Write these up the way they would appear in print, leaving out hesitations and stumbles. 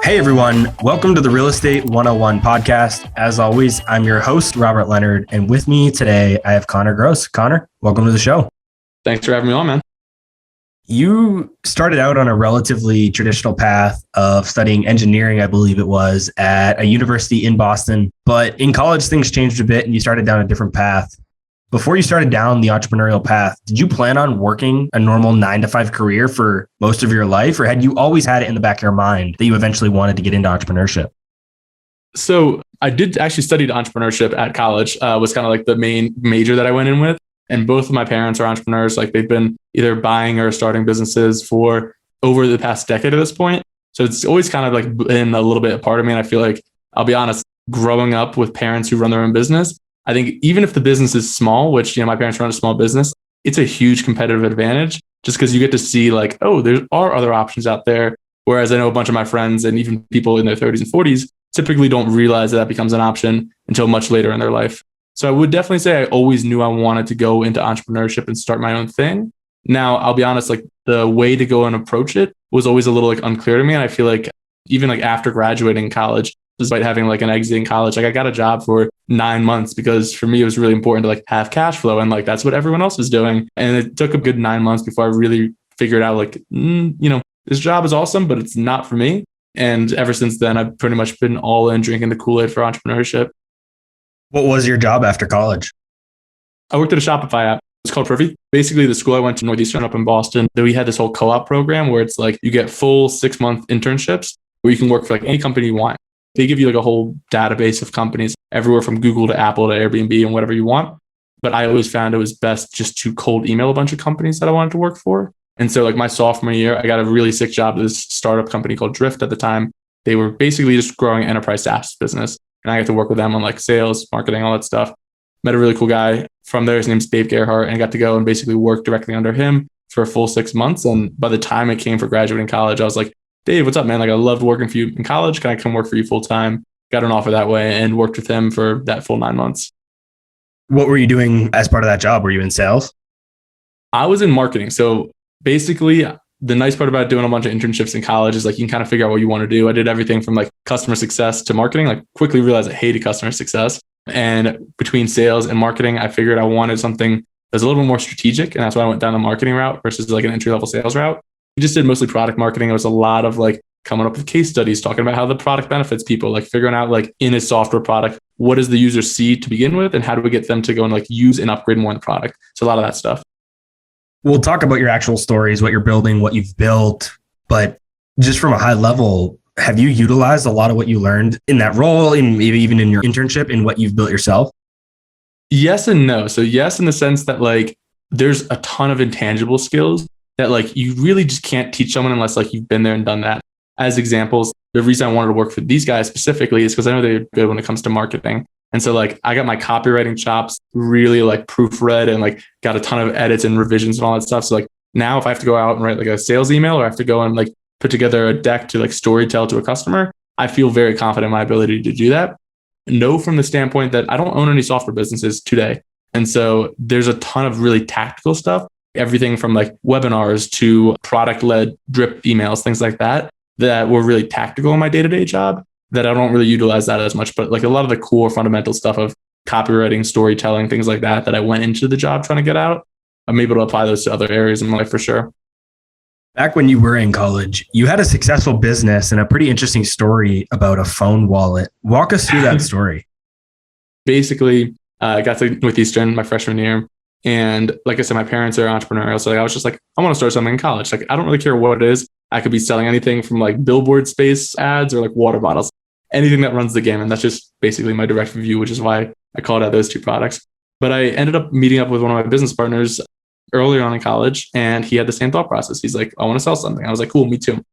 Hey everyone, welcome to the Real Estate 101 podcast. As always, I'm your host, Robert Leonard, and with me today, I have Connor Gross. Connor, welcome to the show. Thanks for having me on, man. You started out on a relatively traditional path of studying engineering, I believe it was, at a university in Boston. But in college, things changed a bit and you started down a different path. Before you started down the entrepreneurial path, did you plan on working a normal 9-to-5 career for most of your life? Or had you always had it in the back of your mind that you eventually wanted to get into entrepreneurship? So I did actually study entrepreneurship at college, was kind of like the main major that I went in with. And both of my parents are entrepreneurs. Like they've been either buying or starting businesses for over the past decade at this point. So it's always kind of like been a little bit a part of me. And I feel like, I'll be honest, growing up with parents who run their own business, I think even if the business is small, which, my parents run a small business, it's a huge competitive advantage just because you get to see like, oh, there are other options out there. Whereas I know a bunch of my friends and even people in their 30s and 40s typically don't realize that becomes an option until much later in their life. So I would definitely say I always knew I wanted to go into entrepreneurship and start my own thing. Now, I'll be honest, like the way to go and approach it was always a little like unclear to me. And I feel like even like after graduating college, despite having like an exit in college, like I got a job for 9 months because for me, it was really important to like have cash flow. And like, that's what everyone else was doing. And it took a good 9 months before I really figured out like, this job is awesome, but it's not for me. And ever since then, I've pretty much been all in drinking the Kool-Aid for entrepreneurship. What was your job after college? I worked at a Shopify app. It's called Privy. Basically, the school I went to, Northeastern up in Boston, we had this whole co-op program where it's like you get full 6-month internships where you can work for like any company you want. They give you like a whole database of companies, everywhere from Google to Apple to Airbnb and whatever you want. But I always found it was best just to cold email a bunch of companies that I wanted to work for. And so like my sophomore year, I got a really sick job at this startup company called Drift at the time. They were basically just growing an enterprise SaaS business. And I got to work with them on like sales, marketing, all that stuff. Met a really cool guy from there. His name's Dave Gerhardt, and got to go and basically work directly under him for a full 6 months. And by the time it came for graduating college, I was like, Dave, what's up, man? Like I loved working for you in college. Can I come work for you full time? Got an offer that way and worked with him for that full 9 months. What were you doing as part of that job? Were you in sales? I was in marketing. So basically, the nice part about doing a bunch of internships in college is like you can kind of figure out what you want to do. I did everything from like customer success to marketing. Like quickly realized I hated customer success. And between sales and marketing, I figured I wanted something that's a little bit more strategic. And that's why I went down the marketing route versus like an entry-level sales route. We just did mostly product marketing. It was a lot of like coming up with case studies, talking about how the product benefits people, like figuring out like in a software product, what does the user see to begin with? And how do we get them to go and like use and upgrade more in the product? So a lot of that stuff. We'll talk about your actual stories, what you're building, what you've built, but just from a high level, have you utilized a lot of what you learned in that role, and maybe even in your internship, in what you've built yourself? Yes and no. So yes, in the sense that like there's a ton of intangible skills that like you really just can't teach someone unless like you've been there and done that. As examples, the reason I wanted to work for these guys specifically is because I know they're good when it comes to marketing. And so like I got my copywriting chops really like proofread and like got a ton of edits and revisions and all that stuff. So like now if I have to go out and write like a sales email or I have to go and like put together a deck to like story tell to a customer, I feel very confident in my ability to do that. No, from the standpoint that I don't own any software businesses today. And so there's a ton of really tactical stuff, everything from like webinars to product-led drip emails, things like that, that were really tactical in my day-to-day job that I don't really utilize that as much. But like a lot of the core fundamental stuff of copywriting, storytelling, things like that, that I went into the job trying to get out, I'm able to apply those to other areas in my life for sure. Back when you were in college, you had a successful business and a pretty interesting story about a phone wallet. Walk us through that story. Basically, I got to Northeastern my freshman year. And like I said, my parents are entrepreneurial. So I was just like, I want to start something in college. Like, I don't really care what it is. I could be selling anything from like billboard space ads or like water bottles, anything that runs the gamut. And that's just basically my direct view, which is why I called out those two products. But I ended up meeting up with one of my business partners earlier on in college, and he had the same thought process. He's like, I want to sell something. I was like, cool, me too.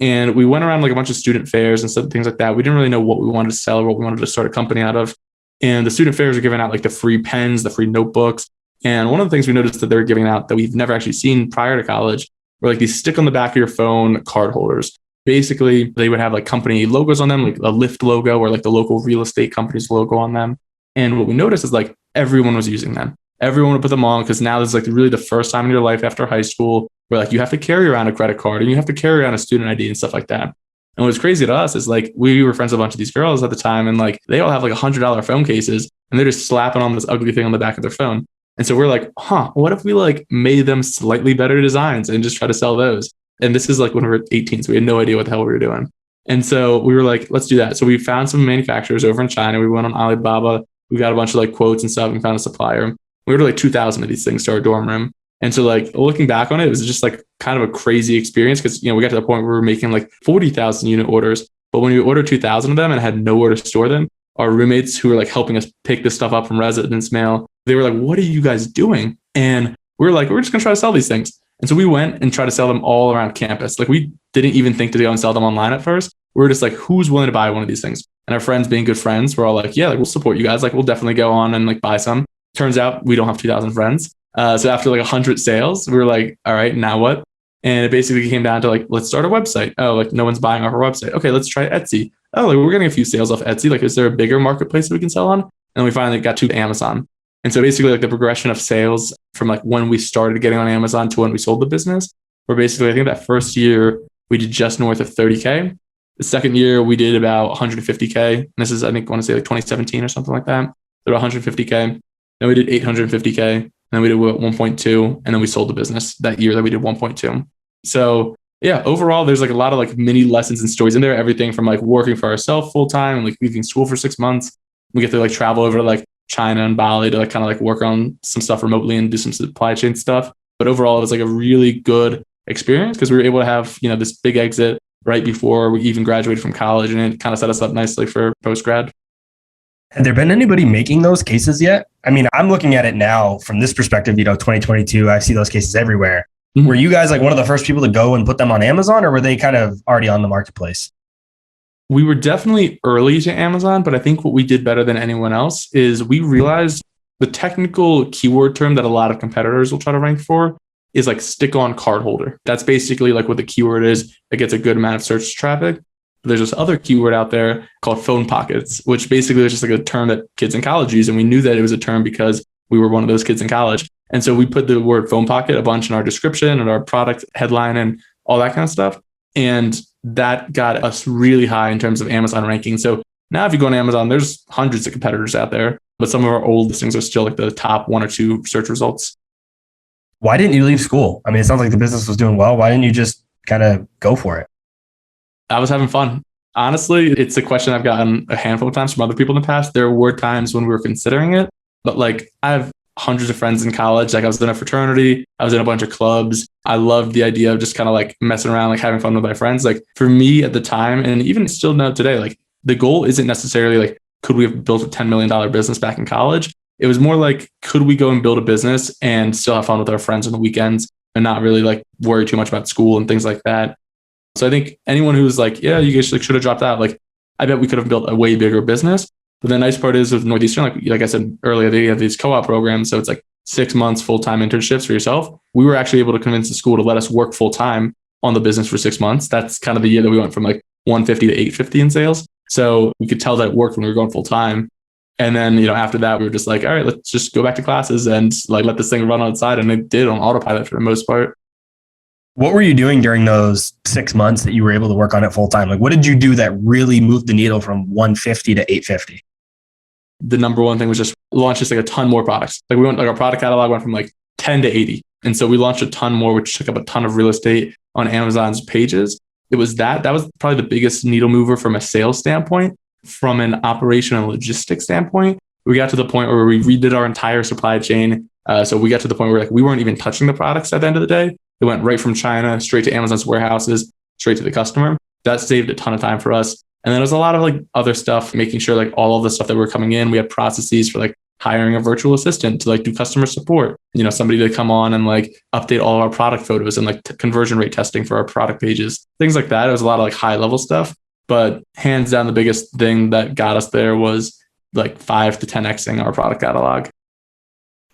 And we went around like a bunch of student fairs and stuff, things like that. We didn't really know what we wanted to sell or what we wanted to start a company out of. And the student fairs were giving out like the free pens, the free notebooks. And one of the things we noticed that they were giving out that we've never actually seen prior to college were like these stick on the back of your phone card holders. Basically, they would have like company logos on them, like a Lyft logo or like the local real estate company's logo on them. And what we noticed is like everyone was using them. Everyone would put them on because now this is like really the first time in your life after high school where like you have to carry around a credit card and you have to carry around a student ID and stuff like that. And what's crazy to us is like, we were friends with a bunch of these girls at the time, and like, they all have like $100 phone cases, and they're just slapping on this ugly thing on the back of their phone. And so we're like, what if we like made them slightly better designs and just try to sell those? And this is like when we were 18, so we had no idea what the hell we were doing. And so we were like, let's do that. So we found some manufacturers over in China. We went on Alibaba. We got a bunch of like quotes and stuff and found a supplier. We ordered like 2,000 of these things to our dorm room. And so like looking back on it, it was just like kind of a crazy experience because, we got to the point where we were making like 40,000 unit orders. But when we ordered 2,000 of them and had nowhere to store them, our roommates who were like helping us pick this stuff up from residence mail, they were like, what are you guys doing? And we were like, we're just going to try to sell these things. And so we went and tried to sell them all around campus. Like we didn't even think to go and sell them online at first. We were just like, who's willing to buy one of these things? And our friends being good friends, we're all like, yeah, like we'll support you guys. Like we'll definitely go on and like buy some. Turns out we don't have 2,000 friends. So after like 100 sales, we were like, all right, now what? And it basically came down to like, let's start a website. Oh, like no one's buying off our website. Okay, let's try Etsy. Oh, like we're getting a few sales off Etsy. Like, is there a bigger marketplace that we can sell on? And we finally got to Amazon. And so basically like the progression of sales from like when we started getting on Amazon to when we sold the business, where basically I think that first year we did just north of 30K. The second year we did about 150K. And this is, I think, I want to say like 2017 or something like that. So 150K. Then we did 850K. Then we did 1.2, and then we sold the business that year that we did 1.2. So yeah, overall, there's like a lot of like mini lessons and stories in there. Everything from like working for ourselves full time and like leaving school for 6 months. We get to like travel over to like China and Bali to like kind of like work on some stuff remotely and do some supply chain stuff. But overall, it was like a really good experience because we were able to have, this big exit right before we even graduated from college, and it kind of set us up nicely for post-grad. Had there been anybody making those cases yet? I mean, I'm looking at it now from this perspective, 2022, I see those cases everywhere. Mm-hmm. Were you guys like one of the first people to go and put them on Amazon, or were they kind of already on the marketplace? We were definitely early to Amazon, but I think what we did better than anyone else is we realized the technical keyword term that a lot of competitors will try to rank for is like stick-on card holder. That's basically like what the keyword is that gets a good amount of search traffic. There's this other keyword out there called phone pockets, which basically is just like a term that kids in college use. And we knew that it was a term because we were one of those kids in college. And so we put the word phone pocket a bunch in our description and our product headline and all that kind of stuff. And that got us really high in terms of Amazon ranking. So now if you go on Amazon, there's hundreds of competitors out there, but some of our old listings are still like the top 1 or 2 search results. Why didn't you leave school? I mean, it sounds like the business was doing well. Why didn't you just kind of go for it? I was having fun. Honestly, it's a question I've gotten a handful of times from other people in the past. There were times when we were considering it, but like I have hundreds of friends in college. Like I was in a fraternity, I was in a bunch of clubs. I loved the idea of just kind of like messing around, like having fun with my friends. Like for me at the time, and even still now today, like the goal isn't necessarily like, could we have built a $10 million business back in college? It was more like, could we go and build a business and still have fun with our friends on the weekends and not really like worry too much about school and things like that. So I think anyone who's like, yeah, you guys should have dropped out. Like, I bet we could have built a way bigger business. But the nice part is with Northeastern, like I said earlier, they have these co-op programs. So it's like 6 months full-time internships for yourself. We were actually able to convince the school to let us work full-time on the business for 6 months. That's kind of the year that we went from like 150 to 850 in sales. So we could tell that it worked when we were going full-time. And then, after that, we were just like, all right, let's just go back to classes and like let this thing run outside. And it did on autopilot for the most part. What were you doing during those 6 months that you were able to work on it full time? Like, what did you do that really moved the needle from 150 to 850? The number one thing was just launch just like a ton more products. Like our product catalog went from like 10 to 80. And so we launched a ton more, which took up a ton of real estate on Amazon's pages. It was that was probably the biggest needle mover from a sales standpoint. From an operational logistics standpoint, we got to the point where we redid our entire supply chain. So we got to the point where like we weren't even touching the products at the end of the day. It went right from China straight to Amazon's warehouses, straight to the customer. That saved a ton of time for us. And then there's a lot of like other stuff, making sure like all of the stuff that were coming in, we had processes for like hiring a virtual assistant to like do customer support, somebody to come on and like update all of our product photos and like conversion rate testing for our product pages, things like that. It was a lot of like high level stuff, but hands down, the biggest thing that got us there was like 5 to 10xing our product catalog.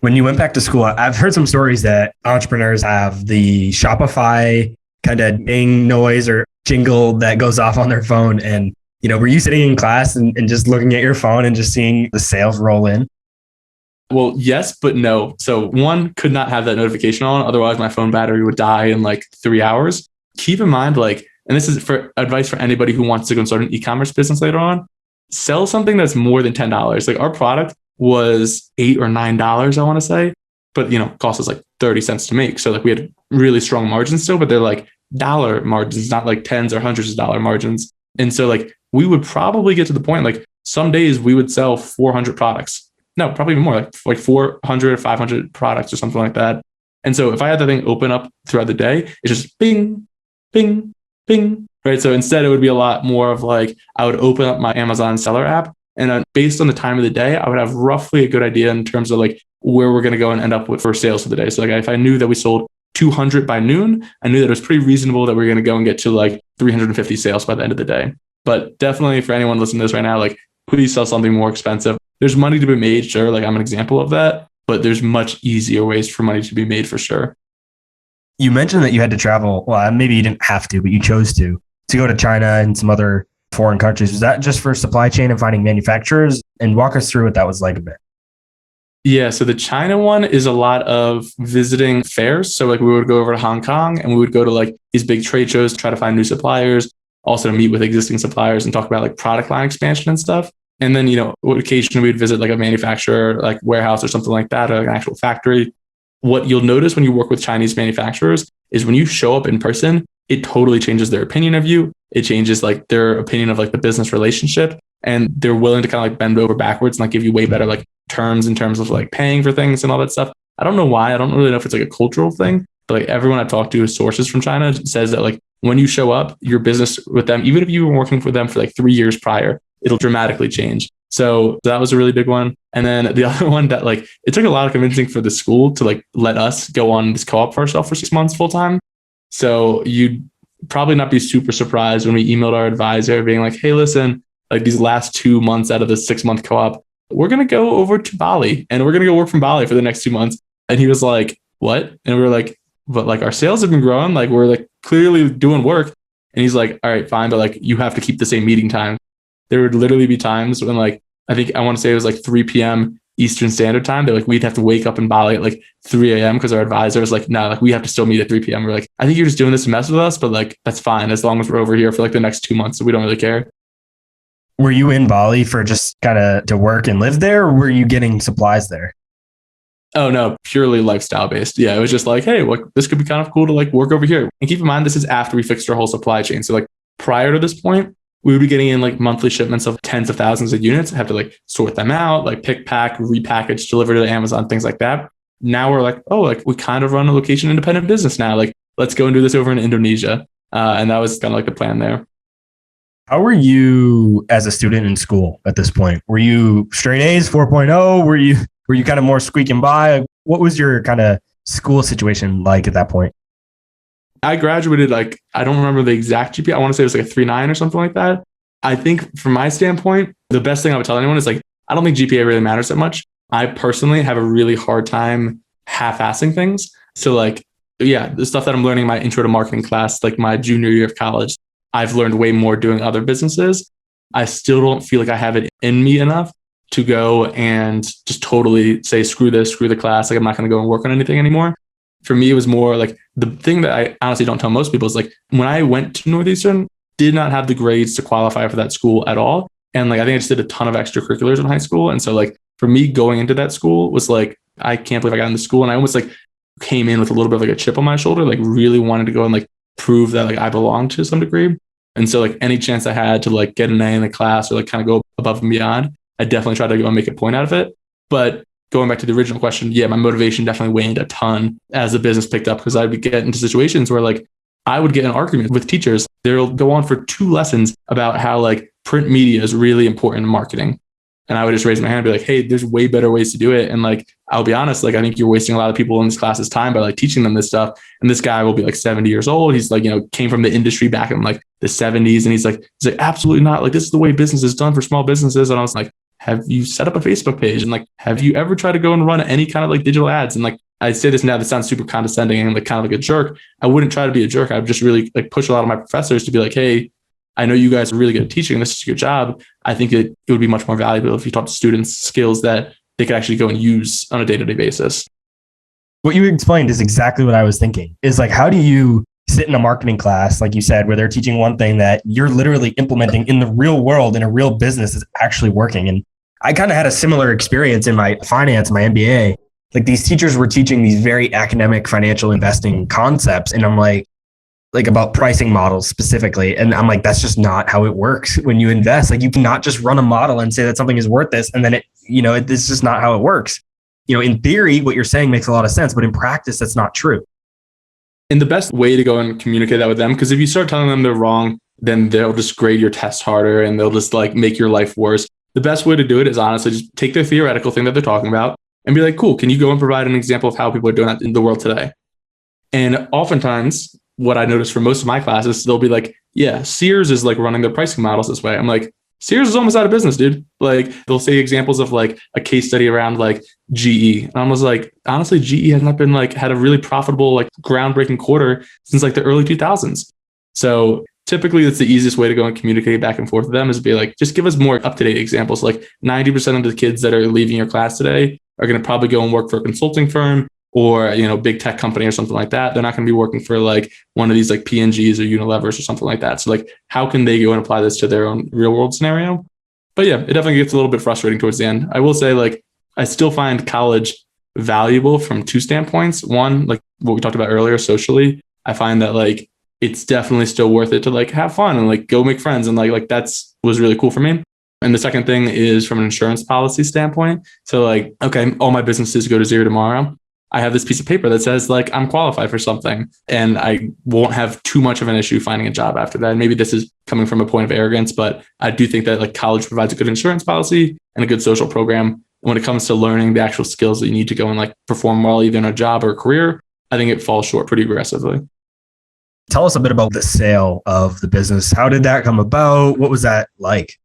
When you went back to school, I've heard some stories that entrepreneurs have the Shopify kind of ding noise or jingle that goes off on their phone. And, were you sitting in class and just looking at your phone and just seeing the sales roll in? Well, yes, but no. So one, could not have that notification on. Otherwise, my phone battery would die in like 3 hours. Keep in mind, like and this is for advice for anybody who wants to go and start an e-commerce business later on, sell something that's more than $10. Like our product was $8 or $9, I want to say, but cost us like 30 cents to make. So like we had really strong margins still, but they're like dollar margins, not like tens or hundreds of dollar margins. And so like we would probably get to the point, like some days we would sell 400 products. No, probably even more, like 400 or 500 products or something like that. And so if I had the thing open up throughout the day, it's just bing, bing, bing, right? So instead it would be a lot more of like, I would open up my Amazon seller app, and based on the time of the day, I would have roughly a good idea in terms of like where we're going to go and end up with for sales for the day. So like if I knew that we sold 200 by noon, I knew that it was pretty reasonable that we are going to go and get to like 350 sales by the end of the day. But definitely for anyone listening to this right now, like please sell something more expensive. There's money to be made, sure. Like I'm an example of that, but there's much easier ways for money to be made for sure. You mentioned that you had to travel. Well, maybe you didn't have to, but you chose to go to China and some other foreign countries. Was that just for supply chain and finding manufacturers? And walk us through what that was like a bit. Yeah. So the China one is a lot of visiting fairs. So like we would go over to Hong Kong and we would go to like these big trade shows to try to find new suppliers, also to meet with existing suppliers and talk about like product line expansion and stuff. And then, occasionally we'd visit like a manufacturer, like warehouse or something like that, or like an actual factory. What you'll notice when you work with Chinese manufacturers is when you show up in person, it totally changes their opinion of you. It changes like their opinion of like the business relationship, and they're willing to kind of like bend over backwards and like give you way better like terms in terms of like paying for things and all that stuff. I don't know why. I don't really know if it's like a cultural thing, but like everyone I've talked to, sources from China, says that like when you show up, your business with them, even if you were working for them for like 3 years prior, it'll dramatically change. So that was a really big one. And then the other one that like, it took a lot of convincing for the school to like let us go on this co-op for ourselves for 6 months full time. So you'd probably not be super surprised when we emailed our advisor being like, hey, listen, like these last 2 months out of the 6-month co-op, we're going to go over to Bali and we're going to go work from Bali for the next 2 months. And he was like, what? And we were like, but like our sales have been growing. Like we're like clearly doing work. And he's like, all right, fine. But like you have to keep the same meeting time. There would literally be times when like, I want to say it was like 3 p.m. Eastern Standard Time. They're like, we'd have to wake up in Bali at like 3 a.m. because our advisor was like, no, like we have to still meet at 3 p.m. We're like, I think you're just doing this to mess with us, but like, that's fine as long as we're over here for like the next 2 months. So we don't really care. Were you in Bali for just kind of to work and live there, or were you getting supplies there? Oh no, purely lifestyle based. Yeah, it was just like, hey, look, this could be kind of cool to like work over here. And keep in mind, this is after we fixed our whole supply chain. So like prior to this point, we would be getting in like monthly shipments of tens of thousands of units, have to like sort them out, like pick, pack, repackage, deliver to Amazon, things like that. Now we're like, oh, like we kind of run a location independent business now. Like, let's go and do this over in Indonesia. And that was kind of like the plan there. How were you as a student in school at this point? Were you straight A's, 4.0? Were you kind of more squeaking by? What was your kind of school situation like at that point? I graduated, like, I don't remember the exact GPA. I want to say it was like a 3.9 or something like that. I think from my standpoint, the best thing I would tell anyone is like, I don't think GPA really matters that much. I personally have a really hard time half-assing things. So like, yeah, the stuff that I'm learning in my intro to marketing class, like my junior year of college, I've learned way more doing other businesses. I still don't feel like I have it in me enough to go and just totally say, screw this, screw the class. Like I'm not going to go and work on anything anymore. For me, it was more like the thing that I honestly don't tell most people is like when I went to Northeastern, did not have the grades to qualify for that school at all. And like, I think I just did a ton of extracurriculars in high school. And so like for me going into that school was like, I can't believe I got into school. And I almost like came in with a little bit of like a chip on my shoulder, like really wanted to go and like prove that like I belonged to some degree. And so like any chance I had to like get an A in the class or like kind of go above and beyond, I definitely tried to go and make a point out of it. But going back to the original question, yeah, my motivation definitely waned a ton as the business picked up because I would get into situations where like I would get an argument with teachers. They'll go on for 2 lessons about how like print media is really important in marketing. And I would just raise my hand and be like, hey, there's way better ways to do it. And like, I'll be honest, like, I think you're wasting a lot of people in this class's time by like teaching them this stuff. And this guy will be like 70 years old. He's like, came from the industry back in like the 70s. And he's like, absolutely not. Like, this is the way business is done for small businesses. And I was like, have you set up a Facebook page? And like, have you ever tried to go and run any kind of like digital ads? And like, I say this now, that sounds super condescending and like kind of like a jerk. I wouldn't try to be a jerk. I would just really like push a lot of my professors to be like, hey, I know you guys are really good at teaching. This is your job. I think it would be much more valuable if you taught students skills that they could actually go and use on a day-to-day basis. What you explained is exactly what I was thinking. Is like, how do you sit in a marketing class, like you said, where they're teaching one thing that you're literally implementing in the real world in a real business is actually working. And I kind of had a similar experience in my finance, my MBA. Like these teachers were teaching these very academic financial investing concepts. And I'm like about pricing models specifically. And I'm like, that's just not how it works when you invest. Like you cannot just run a model and say that something is worth this. And then it's just not how it works. In theory, what you're saying makes a lot of sense, but in practice, that's not true. And the best way to go and communicate that with them, because if you start telling them they're wrong, then they'll just grade your test harder and they'll just like make your life worse. The best way to do it is honestly just take their theoretical thing that they're talking about and be like, cool, can you go and provide an example of how people are doing that in the world today? And oftentimes, what I noticed for most of my classes, they'll be like, yeah, Sears is like running their pricing models this way. I'm like, Sears is almost out of business, dude. Like they'll say examples of like a case study around like GE. And I was like, honestly, GE has not been like had a really profitable, like groundbreaking quarter since like the early 2000s. So typically that's the easiest way to go and communicate back and forth with them is be like, just give us more up-to-date examples. Like 90% of the kids that are leaving your class today are going to probably go and work for a consulting firm or, big tech company or something like that. They're not going to be working for like one of these like P&Gs or Unilevers or something like that. So like, how can they go and apply this to their own real world scenario? But yeah, it definitely gets a little bit frustrating towards the end. I will say like, I still find college valuable from two standpoints. One, like what we talked about earlier, socially, I find that like, it's definitely still worth it to like have fun and like go make friends. And like that's was really cool for me. And the second thing is from an insurance policy standpoint. So like, okay, all my businesses go to zero tomorrow. I have this piece of paper that says like I'm qualified for something and I won't have too much of an issue finding a job after that. And maybe this is coming from a point of arrogance, but I do think that like college provides a good insurance policy and a good social program. When it comes to learning the actual skills that you need to go and like perform well, either in a job or a career, I think it falls short pretty aggressively. Tell us a bit about the sale of the business. How did that come about? What was that like?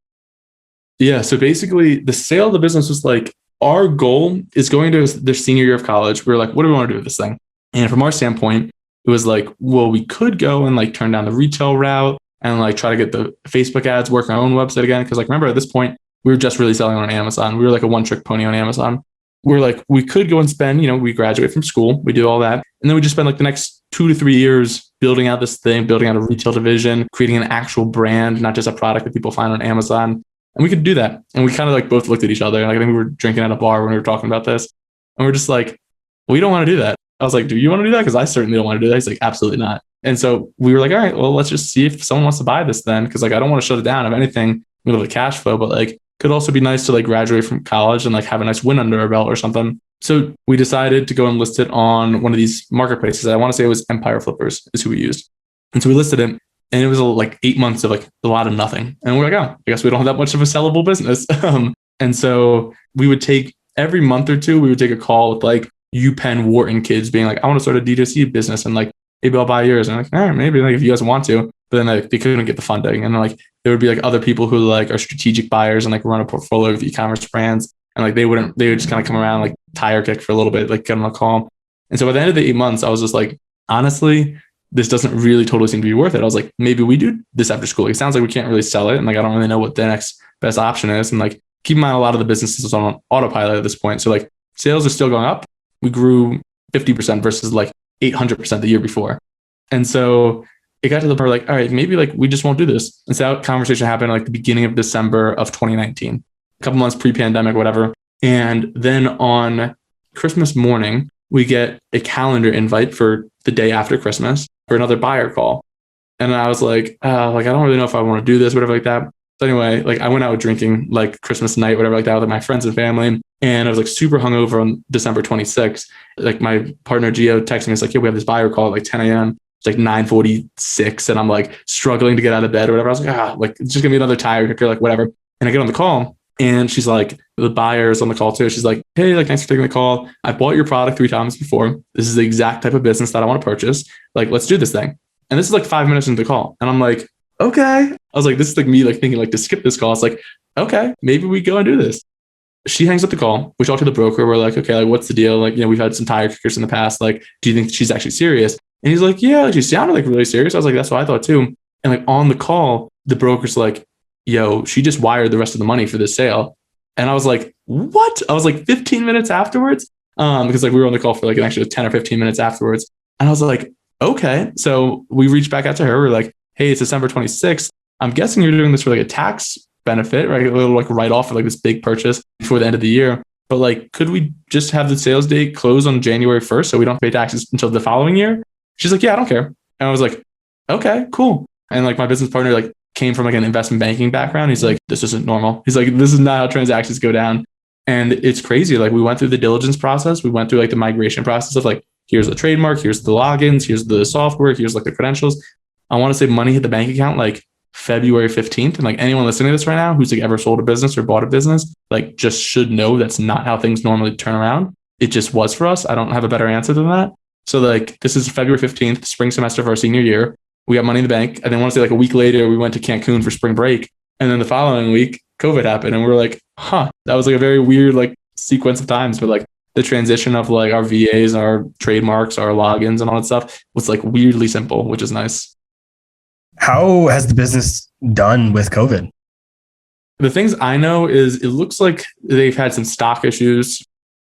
Yeah. So basically the sale of the business was like, our goal is going to their senior year of college. We were like, what do we want to do with this thing? And from our standpoint, it was like, well, we could go and like turn down the retail route and like try to get the Facebook ads, work on our own website again. Cause like, remember at this point, we were just really selling on Amazon. We were like a one-trick pony on Amazon. We're like, we could go and spend, we graduate from school, we do all that. And then we just spend like the next 2 to 3 years building out this thing, building out a retail division, creating an actual brand, not just a product that people find on Amazon. And we could do that. And we kind of like both looked at each other. Like I think we were drinking at a bar when we were talking about this. And we're just like, we don't want to do that. I was like, do you want to do that? Because I certainly don't want to do that. He's like, absolutely not. And so we were like, all right, well, let's just see if someone wants to buy this then. Because like, I don't want to shut it down. If anything, we have a cash flow, but like, could also be nice to like graduate from college and like have a nice win under our belt or something. So we decided to go and list it on one of these marketplaces. I want to say it was Empire Flippers is who we used. And so we listed it. And it was like 8 months of like a lot of nothing. And we're like, oh, I guess we don't have that much of a sellable business. And so we would take every month or two, we would take a call with like UPenn Wharton kids being like, I want to start a D2C business and like, maybe I'll buy yours. And I'm like, all right, maybe like if you guys want to. But then like, they couldn't get the funding. And like, there would be like other people who like are strategic buyers and like run a portfolio of e-commerce brands. And like, they would just kind of come around, like tire kick for a little bit, like get on a call. And so by the end of the 8 months, I was just like, honestly, this doesn't really totally seem to be worth it. I was like, maybe we do this after school. It sounds like we can't really sell it. And like, I don't really know what the next best option is. And like, keep in mind, a lot of the businesses on autopilot at this point. So like sales are still going up. We grew 50% versus like 800% the year before. And so it got to the point like, all right, maybe like we just won't do this. And so that conversation happened like the beginning of December of 2019, a couple months pre-pandemic, whatever. And then on Christmas morning, we get a calendar invite for the day after Christmas for another buyer call. And I was like, I don't really know if I want to do this, whatever like that. So anyway, like I went out drinking like Christmas night, whatever like that with my friends and family. And I was like super hungover on December 26th. Like my partner Gio texted me, it's like, yeah, we have this buyer call at like 10 a.m. It's like 9:46. And I'm like struggling to get out of bed or whatever. I was like, it's just gonna be another tire kicker, like whatever. And I get on the call and she's like, the buyer's on the call too. She's like, hey, like, thanks for taking the call. I bought your product 3 times before. This is the exact type of business that I want to purchase. Like, let's do this thing. And this is like 5 minutes into the call. And I'm like, okay. I was like, this is like me like thinking like to skip this call. It's like, okay, maybe we go and do this. She hangs up the call. We talk to the broker. We're like, okay, like what's the deal? Like, we've had some tire kickers in the past. Like, do you think she's actually serious? And he's like, yeah, like, she sounded like really serious. I was like, that's what I thought too. And like on the call, the broker's like, yo, she just wired the rest of the money for this sale. And I was like, what? I was like 15 minutes afterwards. Because like we were on the call for like an extra 10 or 15 minutes afterwards. And I was like, okay. So we reached back out to her. We're like, hey, it's December 26th. I'm guessing you're doing this for like a tax benefit, right? A little like write off for like this big purchase before the end of the year. But like, could we just have the sales date close on January 1st so we don't pay taxes until the following year? She's like, yeah, I don't care. And I was like, okay, cool. And like my business partner like came from like an investment banking background. He's like, this isn't normal. He's like, this is not how transactions go down. And it's crazy. Like we went through the diligence process. We went through like the migration process of like, here's the trademark, here's the logins, here's the software, here's like the credentials. I want to say money hit the bank account like February 15th. And like anyone listening to this right now who's like ever sold a business or bought a business, like just should know that's not how things normally turn around. It just was for us. I don't have a better answer than that. So like this is February 15th, spring semester of our senior year. We got money in the bank. And then I want to say like a week later, we went to Cancun for spring break. And then the following week, COVID happened. And we're like, that was like a very weird like sequence of times. But like the transition of like our VAs, our trademarks, our logins and all that stuff was like weirdly simple, which is nice. How has the business done with COVID? The things I know is it looks like they've had some stock issues.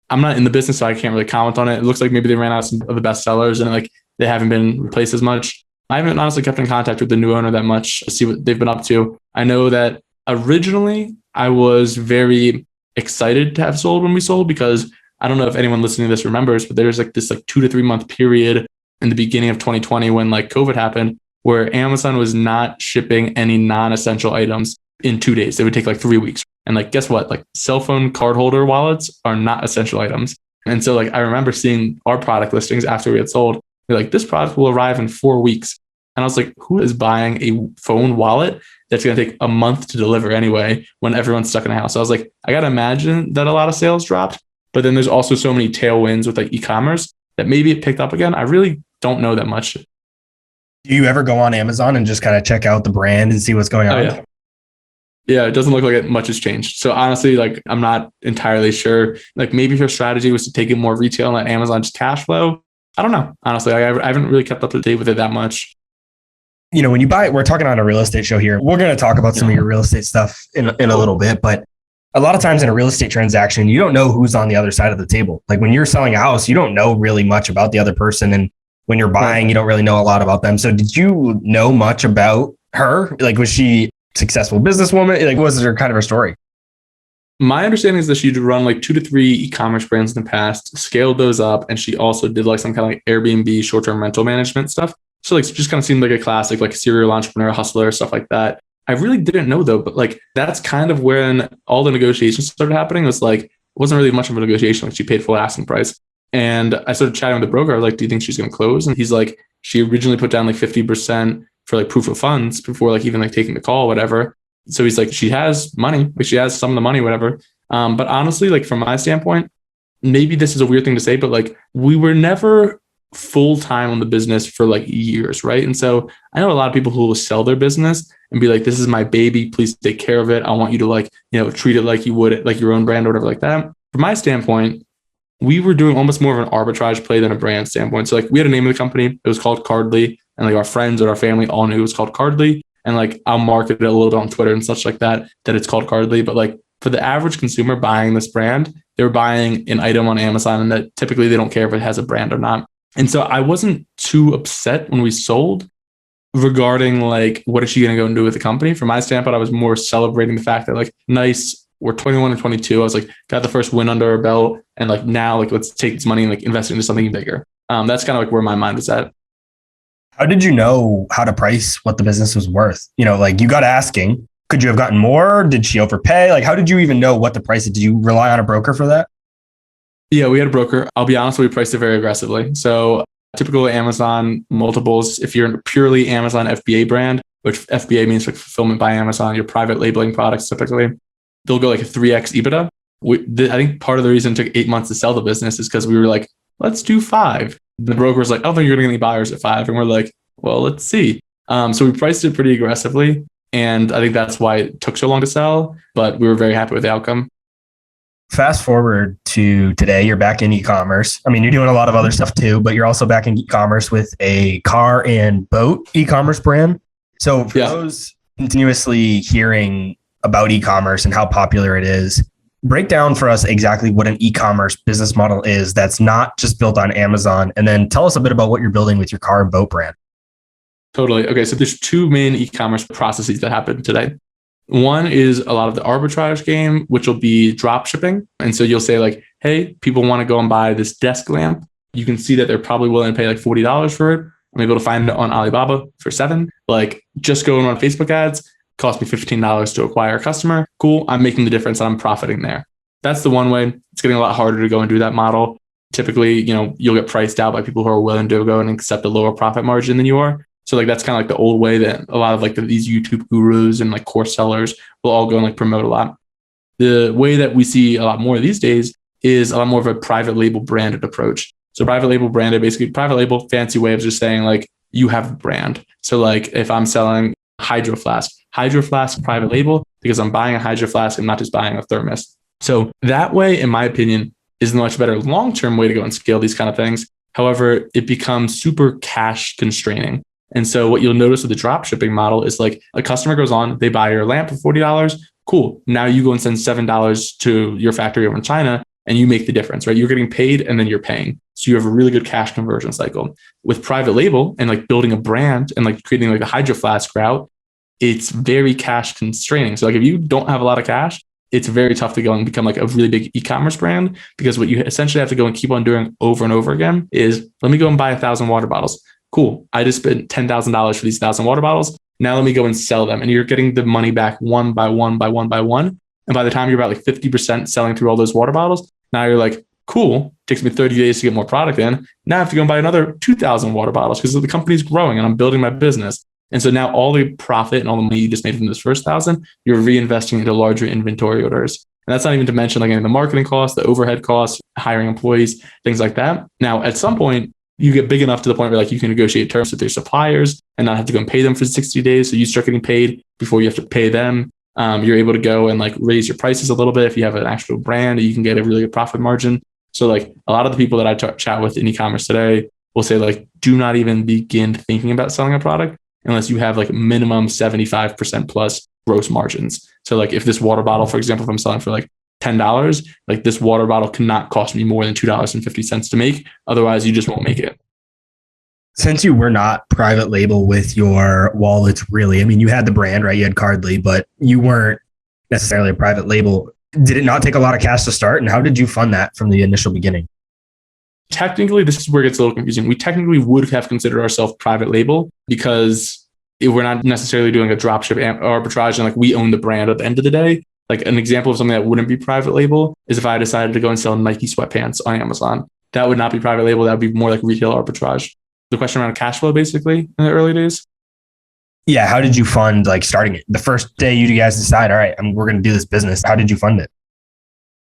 I'm not in the business, so I can't really comment on it. It looks like maybe they ran out of the best sellers and like they haven't been replaced as much. I haven't honestly kept in contact with the new owner that much to see what they've been up to. I know that originally I was very excited to have sold when we sold because I don't know if anyone listening to this remembers, but there's like this like 2 to 3 month period in the beginning of 2020 when like COVID happened where Amazon was not shipping any non-essential items in 2 days. They would take like 3 weeks. And like, guess what? Like cell phone card holder wallets are not essential items. And so like, I remember seeing our product listings after we had sold. They're like, this product will arrive in 4 weeks. And I was like, who is buying a phone wallet that's going to take a month to deliver anyway when everyone's stuck in a house? So I was like, I got to imagine that a lot of sales dropped. But then there's also so many tailwinds with like e-commerce that maybe it picked up again. I really don't know that much. Do you ever go on Amazon and just kind of check out the brand and see what's going on? Oh, yeah. Yeah, it doesn't look like much has changed. So honestly, like I'm not entirely sure. Like maybe her strategy was to take it more retail and let Amazon just cash flow. I don't know. Honestly, I haven't really kept up to date with it that much. You know, when you buy, we're talking on a real estate show here. We're going to talk about some of your real estate stuff in a little bit, but a lot of times in a real estate transaction, you don't know who's on the other side of the table. Like when you're selling a house, you don't know really much about the other person. And when you're buying, you don't really know a lot about them. So did you know much about her? Like, was she a successful businesswoman? Like, what was her kind of her story? My understanding is that she'd run like 2 to 3 e-commerce brands in the past, scaled those up. And she also did like some kind of like Airbnb short-term rental management stuff. So like, just kind of seemed like a classic, like serial entrepreneur, hustler, stuff like that. I really didn't know though, but like, that's kind of when all the negotiations started happening. It was like, it wasn't really much of a negotiation. Like she paid full asking price. And I started chatting with the broker. I was like, do you think she's going to close? And he's like, she originally put down like 50% for like proof of funds before like even like taking the call, whatever. So he's like, she has money, like she has some of the money, whatever. But honestly, like from my standpoint, maybe this is a weird thing to say, but like we were never full time on the business for like years, right? And so I know a lot of people who will sell their business and be like, this is my baby, please take care of it. I want you to like, you know, treat it like you would like your own brand or whatever like that. From my standpoint, we were doing almost more of an arbitrage play than a brand standpoint. So like we had a name of the company, it was called Cardly, and like our friends or our family all knew it was called Cardly. And like I'll market it a little bit on Twitter and such like that it's called Cardly. But like for the average consumer buying this brand, they're buying an item on Amazon and that typically they don't care if it has a brand or not. And so I wasn't too upset when we sold regarding like, what is she going to go and do with the company? From my standpoint, I was more celebrating the fact that like, nice, we're 21 and 22. I was like, got the first win under our belt. And like, now like, let's take this money and like invest it into something bigger. That's kind of like where my mind was at. How did you know how to price what the business was worth? You know, like you got asking, could you have gotten more? Did she overpay? Like, how did you even know what to price it? Did you rely on a broker for that? Yeah, we had a broker. I'll be honest, we priced it very aggressively. So typical Amazon multiples, if you're a purely Amazon FBA brand, which FBA means like fulfillment by Amazon, your private labeling products typically, they'll go like a 3x EBITDA. I think part of the reason it took 8 months to sell the business is because we were like, let's do 5. The broker was like, oh, then you're going to get any buyers at 5. And we're like, well, let's see. So we priced it pretty aggressively. And I think that's why it took so long to sell, but we were very happy with the outcome. Fast forward to today, you're back in e-commerce. I mean, you're doing a lot of other stuff too, but you're also back in e-commerce with a car and boat e-commerce brand. So for those continuously hearing about e-commerce and how popular it is, break down for us exactly what an e-commerce business model is that's not just built on Amazon. And then tell us a bit about what you're building with your car and boat brand. Totally. Okay. So there's two main e-commerce processes that happen today. One is a lot of the arbitrage game, which will be drop shipping. And so you'll say like, hey, people want to go and buy this desk lamp. You can see that they're probably willing to pay like $40 for it. I'm able to find it on Alibaba for $7. Like, just go and run Facebook ads. Cost me $15 to acquire a customer. Cool. I'm making the difference and I'm profiting there. That's the one way. It's getting a lot harder to go and do that model. Typically, you'll get priced out by people who are willing to go and accept a lower profit margin than you are. So like that's kind of like the old way that a lot of like these YouTube gurus and like course sellers will all go and like promote a lot. The way that we see a lot more these days is a lot more of a private label branded approach. So private label branded, basically private label, fancy way of just saying like you have a brand. So like if I'm selling Hydro Flask private label because I'm buying a Hydro Flask and not just buying a thermos. So that way, in my opinion, is the much better long-term way to go and scale these kind of things. However, it becomes super cash constraining. And so what you'll notice with the drop shipping model is like a customer goes on, they buy your lamp for $40. Cool. Now you go and send $7 to your factory over in China and you make the difference, right? You're getting paid and then you're paying. So you have a really good cash conversion cycle. With private label and like building a brand and like creating like a Hydro Flask route, it's very cash constraining. So like if you don't have a lot of cash, it's very tough to go and become like a really big e-commerce brand, because what you essentially have to go and keep on doing over and over again is let me go and buy 1,000 water bottles. Cool. I just spent $10,000 for these 1,000 water bottles. Now let me go and sell them. And you're getting the money back one by one by one by one. And by the time you're about like 50% selling through all those water bottles, now you're like, cool, takes me 30 days to get more product in. Now I have to go and buy another 2,000 water bottles because the company's growing and I'm building my business. And so now all the profit and all the money you just made from this first 1,000, you're reinvesting into larger inventory orders. And that's not even to mention like any of the marketing costs, the overhead costs, hiring employees, things like that. Now, at some point, you get big enough to the point where like you can negotiate terms with your suppliers and not have to go and pay them for 60 days. So you start getting paid before you have to pay them. You're able to go and like raise your prices a little bit. If you have an actual brand, you can get a really good profit margin. So like a lot of the people that I chat with in e-commerce today will say like, do not even begin thinking about selling a product unless you have like minimum 75% plus gross margins. So like if this water bottle, for example, if I'm selling for like $10, like this water bottle cannot cost me more than $2.50 to make. Otherwise, you just won't make it. Since you were not private label with your wallets, really, I mean, you had the brand, right? You had Cardly, but you weren't necessarily a private label. Did it not take a lot of cash to start? And how did you fund that from the initial beginning? Technically, this is where it gets a little confusing. We technically would have considered ourselves private label because we're not necessarily doing a dropship arbitrage and like we own the brand at the end of the day. Like an example of something that wouldn't be private label is if I decided to go and sell Nike sweatpants on Amazon. That would not be private label. That would be more like retail arbitrage. The question around cash flow, basically, in the early days. Yeah. How did you fund like starting it? The first day you guys decide, all right, we're going to do this business. How did you fund it?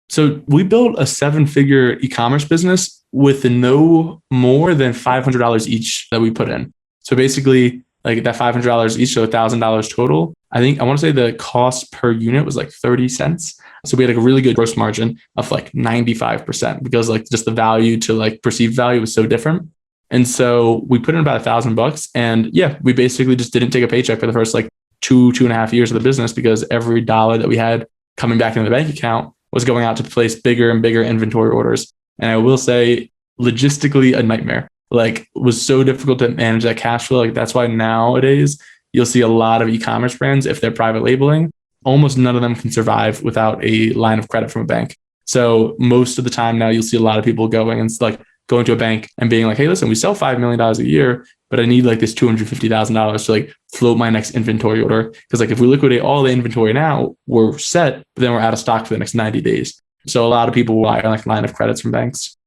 So we built a 7-figure e-commerce business with no more than $500 each that we put in. So basically like that $500 each, so $1,000 total. I want to say the cost per unit was like 30 cents. So we had like a really good gross margin of like 95% because like just the value to like perceived value was so different. And so we put in about $1,000 and yeah, we basically just didn't take a paycheck for the first like 2.5 years of the business because every dollar that we had coming back into the bank account was going out to place bigger and bigger inventory orders. And I will say logistically a nightmare. Like it was so difficult to manage that cash flow. Like that's why nowadays you'll see a lot of e-commerce brands, if they're private labeling, almost none of them can survive without a line of credit from a bank. So most of the time now you'll see a lot of people going to a bank and being like, hey, listen, we sell $5 million a year, but I need like this $250,000 to like float my next inventory order. Because like if we liquidate all the inventory now, we're set, but then we're out of stock for the next 90 days. So a lot of people rely on like line of credits from banks.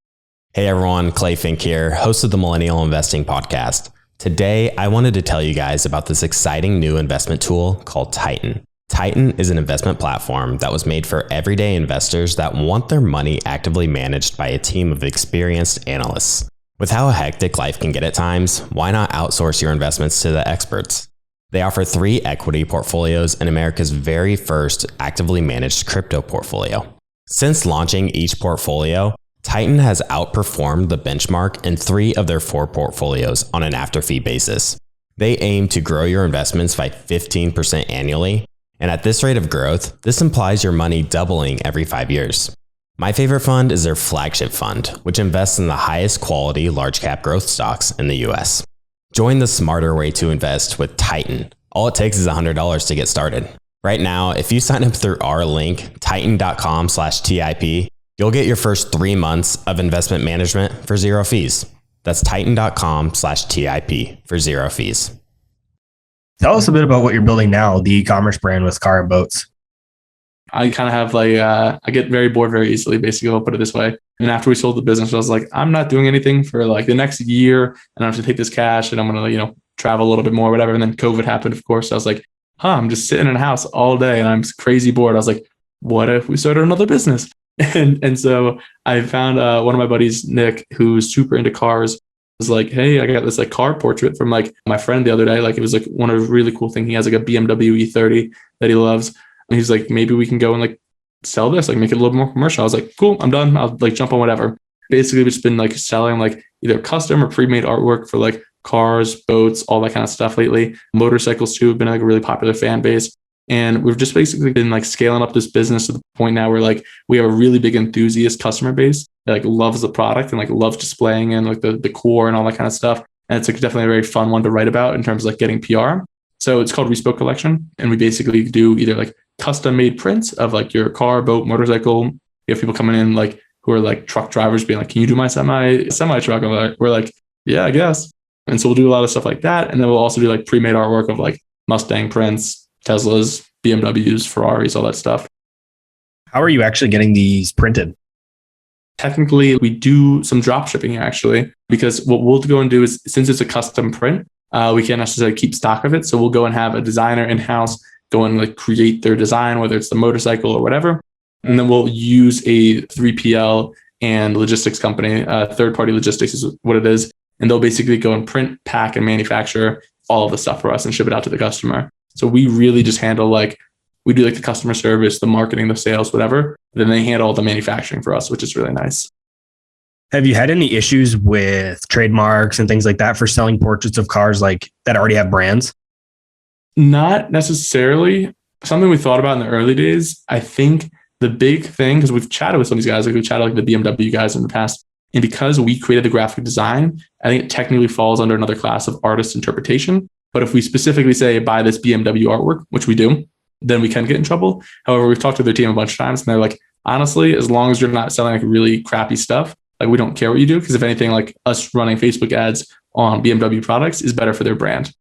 Hey everyone, Clay Fink here, host of the Millennial Investing Podcast. Today, I wanted to tell you guys about this exciting new investment tool called Titan. Titan is an investment platform that was made for everyday investors that want their money actively managed by a team of experienced analysts. With how hectic life can get at times, why not outsource your investments to the experts? They offer 3 equity portfolios and America's very first actively managed crypto portfolio. Since launching each portfolio, Titan has outperformed the benchmark in 3 of their 4 portfolios on an after-fee basis. They aim to grow your investments by 15% annually, And at this rate of growth, this implies your money doubling every 5 years. My favorite fund is their flagship fund, which invests in the highest quality large cap growth stocks in the US. Join the smarter way to invest with Titan. All it takes is $100 to get started. Right now, if you sign up through our link, titan.com/TIP, you'll get your first 3 months of investment management for 0 fees. That's titan.com/TIP for 0 fees. Tell us a bit about what you're building now, the e-commerce brand with car and boats. I kind of have I get very bored very easily, basically, I'll put it this way. And after we sold the business, I was like, I'm not doing anything for like the next year, and I have to take this cash and I'm going to, travel a little bit more, whatever. And then COVID happened, of course. So I was like, I'm just sitting in a house all day and I'm crazy bored. I was like, what if we started another business? And so I found one of my buddies, Nick, who's super into cars, was like, hey, I got this like car portrait from like my friend the other day. Like it was like one of a really cool thing. He has like a BMW E30 that he loves. And he's like, maybe we can go and like sell this, like make it a little bit more commercial. I was like, cool, I'm done. I'll like jump on whatever. Basically, we've just been like selling like either custom or pre-made artwork for like cars, boats, all that kind of stuff lately. Motorcycles too have been like a really popular fan base. And we've just basically been like scaling up this business to the point now where like we have a really big enthusiast customer base that like loves the product and like loves displaying and like the core and all that kind of stuff. And it's like definitely a very fun one to write about in terms of like getting PR. So it's called Respoke Collection. And we basically do either like custom made prints of like your car, boat, motorcycle. You have people coming in like who are like truck drivers being like, can you do my semi truck? We're like, yeah, I guess. And so we'll do a lot of stuff like that. And then we'll also do like pre-made artwork of like Mustang prints, Teslas, BMWs, Ferraris, all that stuff. How are you actually getting these printed? Technically, we do some drop shipping actually, because what we'll go and do is, since it's a custom print, we can't necessarily keep stock of it. So we'll go and have a designer in-house go and like create their design, whether it's the motorcycle or whatever. And then we'll use a 3PL and logistics company, third-party logistics is what it is. And they'll basically go and print, pack, and manufacture all of the stuff for us and ship it out to the customer. So we really just handle like, we do like the customer service, the marketing, the sales, whatever. Then they handle all the manufacturing for us, which is really nice. Have you had any issues with trademarks and things like that for selling portraits of cars like that already have brands? Not necessarily. Something we thought about in the early days. I think the big thing, because we've chatted with some of these guys, like we've chatted like the BMW guys in the past, and because we created the graphic design, I think it technically falls under another class of artist interpretation. But if we specifically say buy this BMW artwork, which we do, then we can get in trouble. However, we've talked to their team a bunch of times and they're like, honestly, as long as you're not selling like really crappy stuff, like we don't care what you do. Because if anything, like us running Facebook ads on BMW products is better for their brand.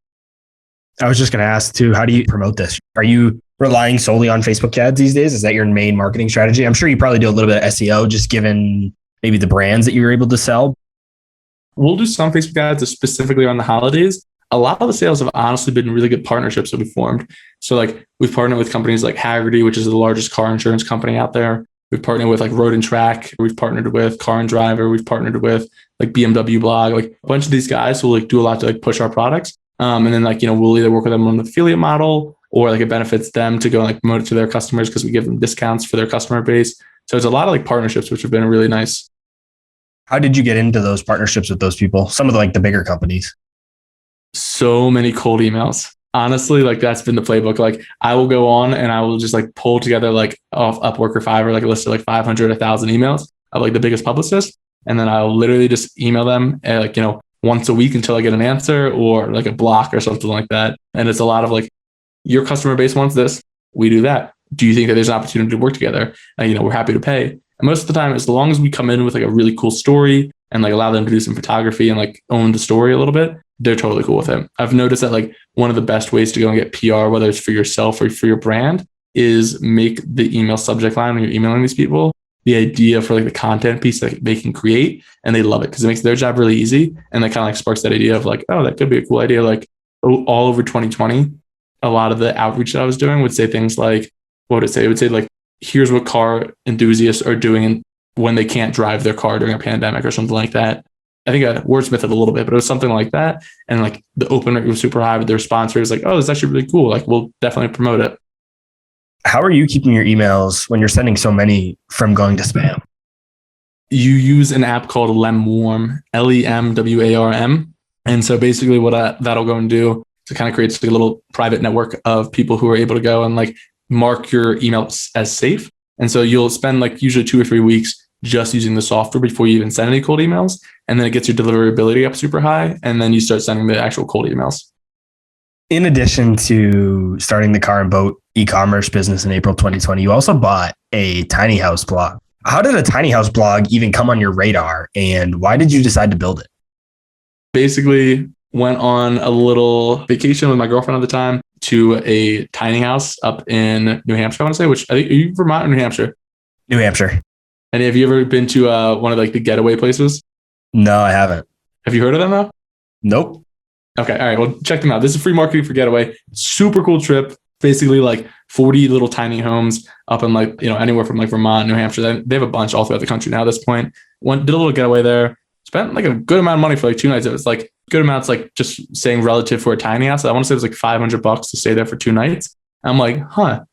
I was just going to ask too, how do you promote this? Are you relying solely on Facebook ads these days? Is that your main marketing strategy? I'm sure you probably do a little bit of SEO, just given maybe the brands that you're able to sell. We'll do some Facebook ads specifically around the holidays. A lot of the sales have honestly been really good partnerships that we formed. So like we've partnered with companies like Haggerty, which is the largest car insurance company out there. We've partnered with like Road and Track. We've partnered with Car and Driver. We've partnered with like BMW Blog, like a bunch of these guys who like do a lot to like push our products. And then like, we'll either work with them on the affiliate model or like it benefits them to go and like promote it to their customers because we give them discounts for their customer base. So it's a lot of like partnerships, which have been really nice. How did you get into those partnerships with those people? Some of the, like the bigger companies. So many cold emails. Honestly, like that's been the playbook. Like I will go on and I will just like pull together like off Upwork or Fiverr, like a list of like 500, 1,000 emails of like the biggest publicists. And then I'll literally just email them like, once a week until I get an answer or like a block or something like that. And it's a lot of like, your customer base wants this, we do that. Do you think that there's an opportunity to work together? We're happy to pay. And most of the time, as long as we come in with like a really cool story and like allow them to do some photography and like own the story a little bit, they're totally cool with it. I've noticed that like one of the best ways to go and get PR, whether it's for yourself or for your brand, is make the email subject line when you're emailing these people the idea for like the content piece that they can create, and they love it because it makes their job really easy. And that kind of like sparks that idea of like, oh, that could be a cool idea. Like all over 2020, a lot of the outreach that I was doing would say things like, what would it say? It would say like, here's what car enthusiasts are doing when they can't drive their car during a pandemic or something like that. I think I wordsmithed it a little bit, but it was something like that. And like the open rate was super high, but the response rate was like, oh, it's actually really cool. Like we'll definitely promote it. How are you keeping your emails when you're sending so many from going to spam? You use an app called Lemwarm, Lemwarm. And so basically what that'll go and do to kind of create a little private network of people who are able to go and like mark your email as safe. And so you'll spend like usually 2 or 3 weeks just using the software before you even send any cold emails. And then it gets your deliverability up super high. And then you start sending the actual cold emails. In addition to starting the car and boat e-commerce business in April 2020, you also bought a tiny house blog. How did a tiny house blog even come on your radar, and why did you decide to build it? Basically, went on a little vacation with my girlfriend at the time to a tiny house up in New Hampshire, I want to say, which I think, are you Vermont or New Hampshire? New Hampshire. And have you ever been to one of like the getaway places? No, I haven't. Have you heard of them though? Nope. Okay. All right. Well, check them out. This is free marketing for Getaway. Super cool trip. Basically like 40 little tiny homes up in like, anywhere from like Vermont, New Hampshire. They have a bunch all throughout the country now at this point. Did a little getaway there. Spent like a good amount of money for like 2 nights. It was like good amounts, like just saying relative for a tiny house. I want to say it was like $500 to stay there for 2 nights. I'm like,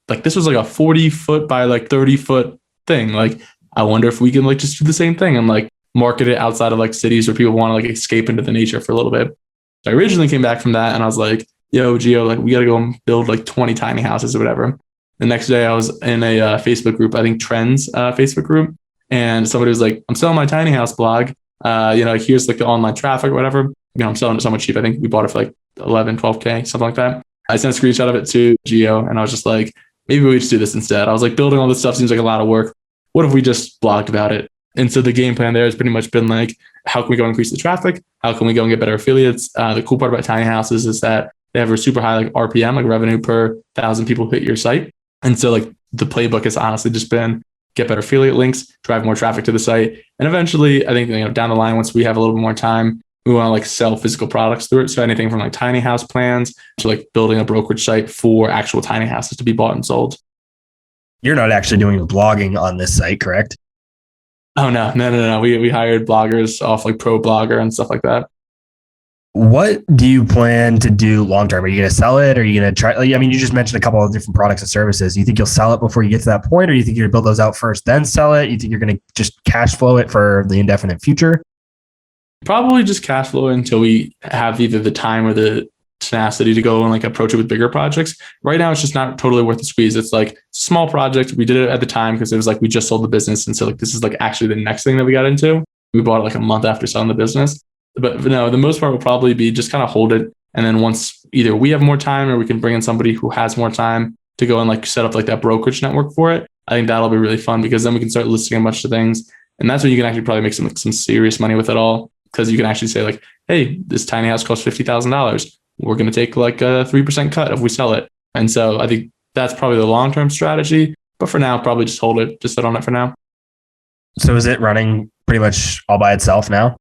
like this was like a 40-foot by like 30-foot thing. Like, I wonder if we can like just do the same thing and like market it outside of like cities where people want to like escape into the nature for a little bit. So I originally came back from that and I was like, yo, Gio, like we got to go and build like 20 tiny houses or whatever. The next day I was in a Facebook group, I think Trends Facebook group. And somebody was like, I'm selling my tiny house blog. Here's like the online traffic or whatever. I'm selling it so much cheap. I think we bought it for like 11, 12K, something like that. I sent a screenshot of it to Gio and I was just like, maybe we just do this instead. I was like, building all this stuff seems like a lot of work. What if we just blogged about it? And so the game plan there has pretty much been like, how can we go increase the traffic? How can we go and get better affiliates? The cool part about tiny houses is that they have a super high like RPM, like revenue per 1,000 people hit your site. And so like the playbook has honestly just been get better affiliate links, drive more traffic to the site. And eventually, I think down the line, once we have a little bit more time, we want to like sell physical products through it. So anything from like tiny house plans to like building a brokerage site for actual tiny houses to be bought and sold. You're not actually doing the blogging on this site, correct? Oh, no. We hired bloggers off like Pro Blogger and stuff like that. What do you plan to do long term? Are you going to sell it? Or are you going to try? You just mentioned a couple of different products and services. Do you think you'll sell it before you get to that point? Or you think you're going to build those out first, then sell it? You think you're going to just cash flow it for the indefinite future? Probably just cash flow until we have either the time or the tenacity to go and like approach it with bigger projects. Right now, it's just not totally worth the squeeze. It's like a small project. We did it at the time because it was like we just sold the business. And so like this is like actually the next thing that we got into. We bought it like a month after selling the business. But no, the most part will probably be just kind of hold it. And then once either we have more time or we can bring in somebody who has more time to go and like set up like that brokerage network for it, I think that'll be really fun because then we can start listing a bunch of things. And that's when you can actually probably make some serious money with it all. Because you can actually say like, hey, this tiny house costs $50,000. We're going to take like a 3% cut if we sell it. And so I think that's probably the long-term strategy. But for now, probably just hold it, just sit on it for now. So is it running pretty much all by itself now?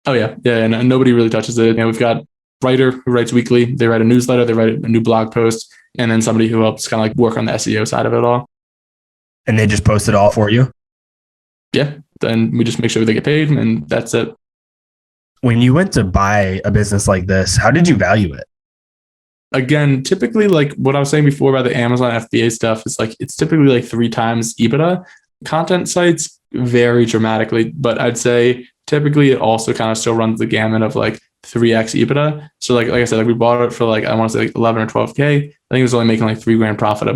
Oh, yeah. Yeah. And nobody really touches it. We've got a writer who writes weekly. They write a newsletter. They write a new blog post. And then somebody who helps kind of like work on the SEO side of it all. And they just post it all for you? Yeah. Then we just make sure they get paid and that's it. When you went to buy a business like this, how did you value it? Again, typically like what I was saying before about the Amazon FBA stuff is like, it's typically like 3 times EBITDA. Content sites vary dramatically, but I'd say typically it also kind of still runs the gamut of like 3x EBITDA. So like I said, like we bought it for like, I want to say like 11 or 12K. I think it was only making like $3,000 profit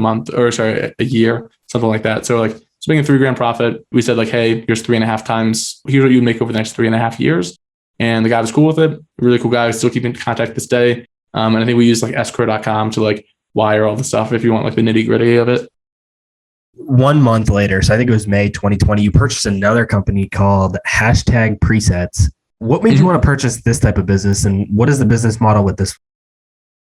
a year, something like that. So like it's making $3,000 profit. We said like, hey, here's 3.5 times. Here's what you would make over the next 3.5 years. And the guy was cool with it. Really cool guy. Still keep in contact this day. And I think we use like escrow.com to like wire all the stuff if you want like the nitty gritty of it. 1 month later, so I think it was May 2020, you purchased another company called #Presets. What made you want to purchase this type of business, and what is the business model with this?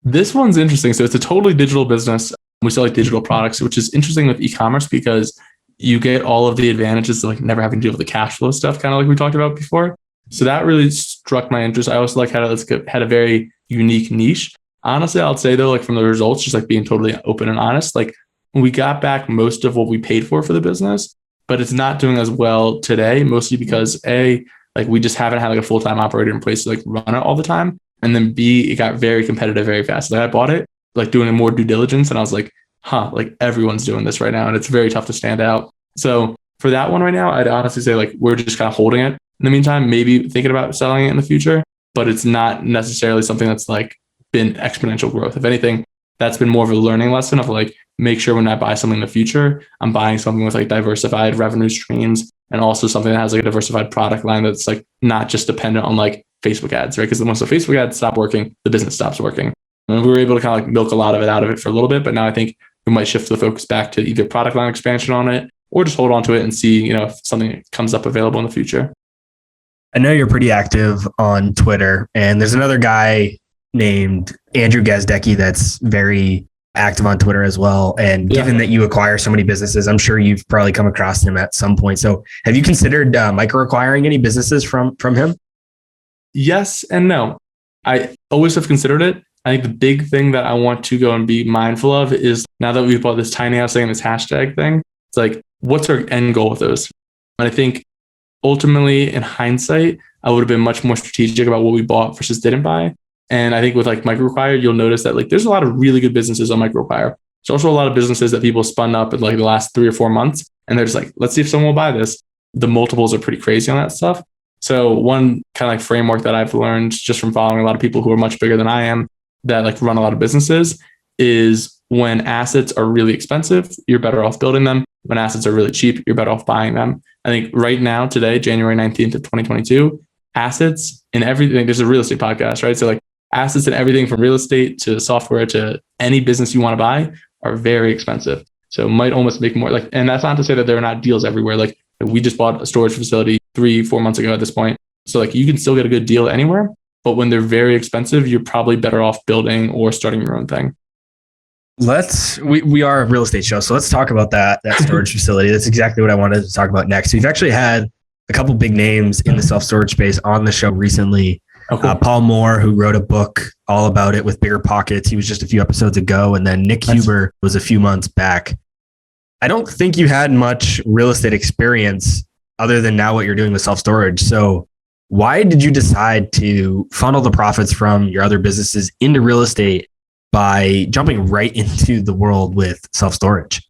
This one's interesting. So it's a totally digital business. We sell like digital products, which is interesting with e-commerce because you get all of the advantages of like never having to deal with the cash flow stuff, kind of like we talked about before. So that really struck my interest. I also like had a very unique niche. Honestly, I'll say though, like from the results, just like being totally open and honest, like we got back most of what we paid for the business, but it's not doing as well today, mostly because like we just haven't had like a full-time operator in place to like run it all the time. And then B, it got very competitive very fast. Like I bought it, like doing more due diligence. And I was like, like everyone's doing this right now. And it's very tough to stand out. So for that one right now, I'd honestly say like, we're just kind of holding it. In the meantime, maybe thinking about selling it in the future, but it's not necessarily something that's like been exponential growth. If anything, that's been more of a learning lesson of like, make sure when I buy something in the future, I'm buying something with like diversified revenue streams and also something that has like a diversified product line that's like not just dependent on like Facebook ads, right? Because once the Facebook ads stop working, the business stops working. And we were able to kind of like milk a lot of it out of it for a little bit, but now I think we might shift the focus back to either product line expansion on it or just hold on to it and see, if something comes up available in the future. I know you're pretty active on Twitter, and there's another guy named Andrew Gazdecki that's very active on Twitter as well. And given that you acquire so many businesses, I'm sure you've probably come across him at some point. So have you considered micro acquiring any businesses from him? Yes and no. I always have considered it. I think the big thing that I want to go and be mindful of is now that we've bought this tiny house thing and this hashtag thing, it's like, what's our end goal with those? And I think ultimately in hindsight, I would have been much more strategic about what we bought versus didn't buy. And I think with like microacquire, you'll notice that like there's a lot of really good businesses on microacquire. There's also a lot of businesses that people spun up in like the last 3 or 4 months. And they're just like, let's see if someone will buy this. The multiples are pretty crazy on that stuff. So one kind of like framework that I've learned just from following a lot of people who are much bigger than I am that like run a lot of businesses is when assets are really expensive, you're better off building them. When assets are really cheap, you're better off buying them. I think right now, today, January 19th of 2022, assets in everything, there's a real estate podcast, right? So like assets in everything from real estate to software to any business you want to buy are very expensive. So it might almost make more like, and that's not to say that there are not deals everywhere. Like we just bought a storage facility 3-4 months ago at this point. So like you can still get a good deal anywhere, but when they're very expensive, you're probably better off building or starting your own thing. We are a real estate show. So let's talk about that storage facility. That's exactly what I wanted to talk about next. We've actually had a couple big names in the self-storage space on the show recently. Okay. Paul Moore, who wrote a book all about it with Bigger Pockets. He was just a few episodes ago. And then Nick Huber was a few months back. I don't think you had much real estate experience other than now what you're doing with self-storage. So why did you decide to funnel the profits from your other businesses into real estate by jumping right into the world with self-storage?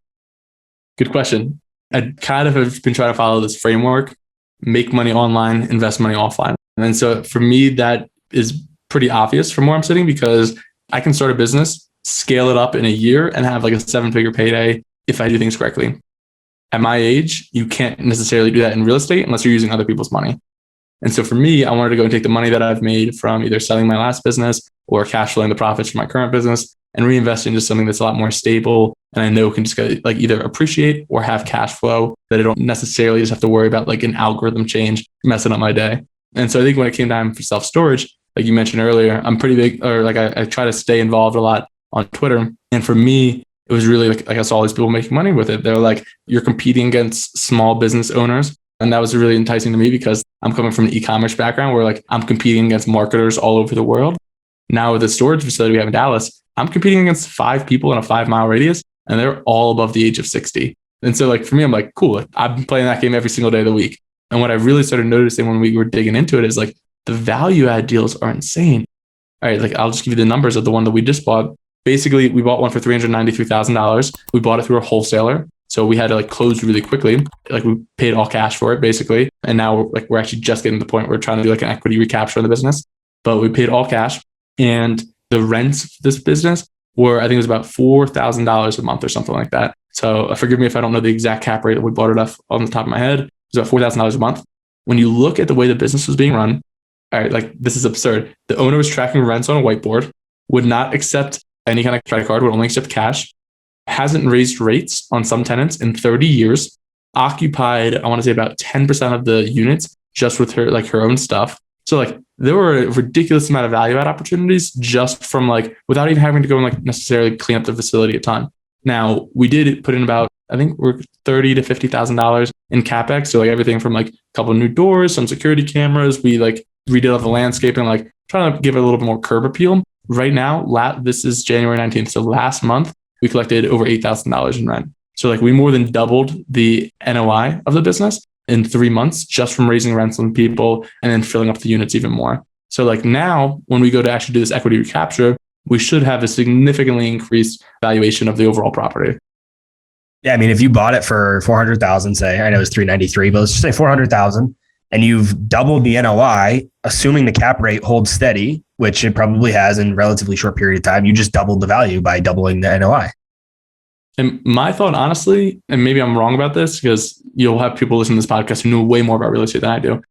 Good question. I kind of have been trying to follow this framework, make money online, invest money offline. And so for me, that is pretty obvious from where I'm sitting because I can start a business, scale it up in a year and have like a 7-figure payday if I do things correctly. At my age, you can't necessarily do that in real estate unless you're using other people's money. And so for me, I wanted to go and take the money that I've made from either selling my last business or cash flowing the profits from my current business and reinvest into something that's a lot more stable and I know can just get, like either appreciate or have cash flow that I don't necessarily just have to worry about like an algorithm change messing up my day. And so I think when it came time for self-storage, like you mentioned earlier, I'm pretty big, or like I try to stay involved a lot on Twitter. And for me, it was really like I saw all these people making money with it. They're like, you're competing against small business owners. And that was really enticing to me because I'm coming from an e-commerce background where like I'm competing against marketers all over the world. Now with the storage facility we have in Dallas, I'm competing against 5 people in a 5-mile radius and they're all above the age of 60. And so like for me, I'm like, cool, I've been playing that game every single day of the week. And what I really started noticing when we were digging into it is like the value add deals are insane. All right, like I'll just give you the numbers of the one that we just bought. Basically, we bought one for $393,000. We bought it through a wholesaler. So we had to like close really quickly. Like we paid all cash for it basically. And now we're actually just getting to the point where we're trying to do like an equity recapture on the business. But we paid all cash. And the rents for this business were, I think it was about $4,000 a month or something like that. So forgive me if I don't know the exact cap rate that we bought it off on the top of my head. It was about $4,000 a month. When you look at the way the business was being run, all right, like this is absurd. The owner was tracking rents on a whiteboard, would not accept any kind of credit card, would only accept cash, hasn't raised rates on some tenants in 30 years, occupied, I want to say about 10% of the units just with her, like her own stuff. So like there were a ridiculous amount of value add opportunities just from like, without even having to go and like necessarily clean up the facility a ton. Now we did put in about, I think we're $30,000 to $50,000 in CapEx. So like everything from like a couple of new doors, some security cameras, we like redid all the landscape and like trying to give it a little bit more curb appeal. Right now, this is January 19th. So last month we collected over $8,000 in rent. So like we more than doubled the NOI of the business in 3 months just from raising rents on people and then filling up the units even more. So like now when we go to actually do this equity recapture, we should have a significantly increased valuation of the overall property. Yeah, I mean, if you bought it for $400,000, say, I know it's $393, but let's just say $400,000, and you've doubled the NOI, assuming the cap rate holds steady, which it probably has in a relatively short period of time, you just doubled the value by doubling the NOI. And my thought, honestly, and maybe I'm wrong about this because you'll have people listening to this podcast who know way more about real estate than I do.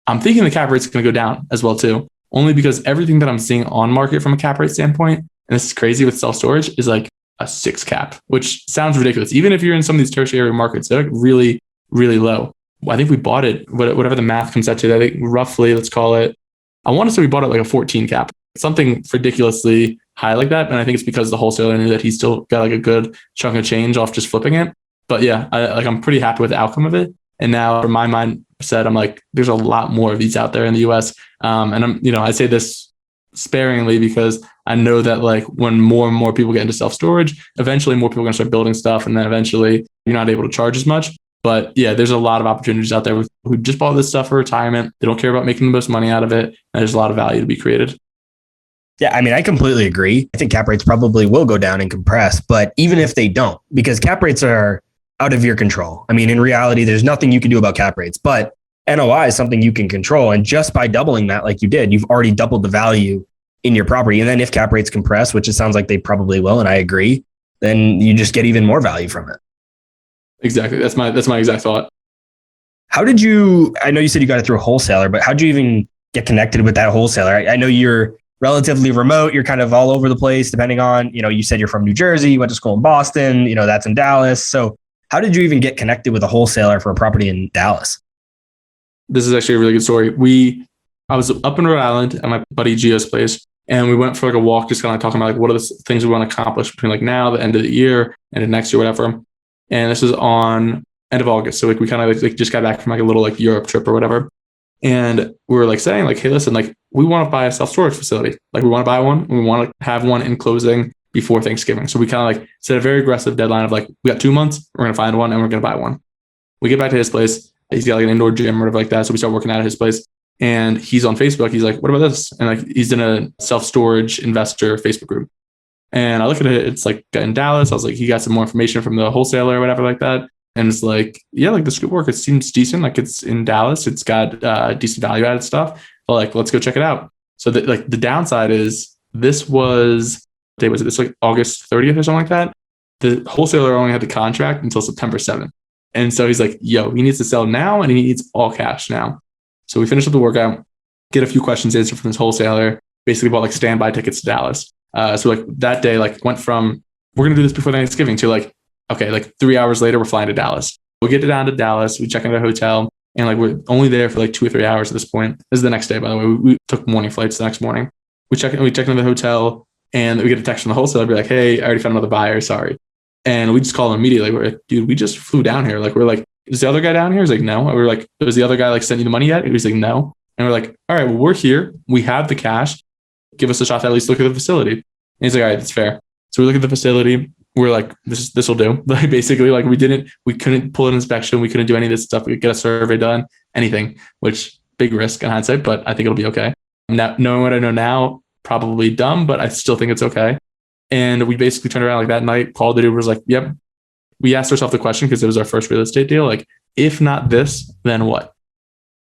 I'm thinking the cap rate's going to go down as well too, only because everything that I'm seeing on market from a cap rate standpoint, and this is crazy with self-storage, is like a 6 cap, which sounds ridiculous. Even if you're in some of these tertiary markets, they're like really, really low. I think we bought it, whatever the math comes out to, I think roughly, let's call it, I want to say we bought it like a 14 cap, something ridiculously high like that. And I think it's because the wholesaler knew that he still got like a good chunk of change off just flipping it. But yeah, I'm pretty happy with the outcome of it. And now from my mindset, I'm like, there's a lot more of these out there in the US. And I say this sparingly because I know that like when more and more people get into self-storage, eventually more people are going to start building stuff. And then eventually you're not able to charge as much. But yeah, there's a lot of opportunities out there who just bought this stuff for retirement. They don't care about making the most money out of it. And there's a lot of value to be created. Yeah, I mean, I completely agree. I think cap rates probably will go down and compress, but even if they don't, because cap rates are out of your control. I mean, in reality, there's nothing you can do about cap rates, but NOI is something you can control. And just by doubling that, like you did, you've already doubled the value in your property. And then if cap rates compress, which it sounds like they probably will, and I agree, then you just get even more value from it. Exactly. That's my exact thought. How did you, I know you said you got it through a wholesaler, but how'd you even get connected with that wholesaler? I know you're relatively remote. You're kind of all over the place, depending on, you said you're from New Jersey, you went to school in Boston, that's in Dallas. So how did you even get connected with a wholesaler for a property in Dallas? This is actually a really good story. I was up in Rhode Island at my buddy Gio's place, and we went for like a walk, just kind of talking about like what are the things we want to accomplish between like now, the end of the year, and next year, whatever. And this was on end of August. So like we kind of like just got back from like a little like Europe trip or whatever. And we were like saying like, hey, listen, like we want to buy a self-storage facility. Like we want to buy one. And we want to have one in closing before Thanksgiving. So we kind of like set a very aggressive deadline of like, we got 2 months, we're going to find one and we're going to buy one. We get back to his place. He's got like an indoor gym or whatever like that. So we start working out at his place, and he's on Facebook. He's like, what about this? And like, he's in a self-storage investor Facebook group. And I look at it, it's like in Dallas. I was like, he got some more information from the wholesaler or whatever like that. And it's like, yeah, like this could work. It seems decent. Like it's in Dallas. It's got decent value added stuff. But like, let's go check it out. So the downside is this was like August 30th or something like that. The wholesaler only had the contract until September 7th. And so he's like, yo, he needs to sell now and he needs all cash now. So we finished up the workout, get a few questions answered from this wholesaler, basically bought like standby tickets to Dallas. So like that day, like went from, we're going to do this before Thanksgiving to like, okay, like 3 hours later, we're flying to Dallas. We get down to Dallas, we check into a hotel, and like we're only there for like 2 or 3 hours at this point. This is the next day, by the way. We took morning flights the next morning. We check into the hotel, and we get a text from the wholesaler, be like, hey, I already found another buyer, sorry. And we just call him immediately. We're like, dude, we just flew down here. Like, we're like, is the other guy down here? He's like, no. And we're like, was the other guy like sent you the money yet? And he's like, no. And we're like, all right, well, we're here. We have the cash. Give us a shot to at least look at the facility. And he's like, all right, that's fair. So we look at the facility. We're like, this will do. Like basically, like we couldn't pull an inspection. We couldn't do any of this stuff. We could get a survey done, anything, which big risk in hindsight, but I think it'll be okay. Now, knowing what I know now, probably dumb, but I still think it's okay. And we basically turned around like that night, called the dude, was like, yep. We asked ourselves the question, because it was our first real estate deal. Like, if not this, then what?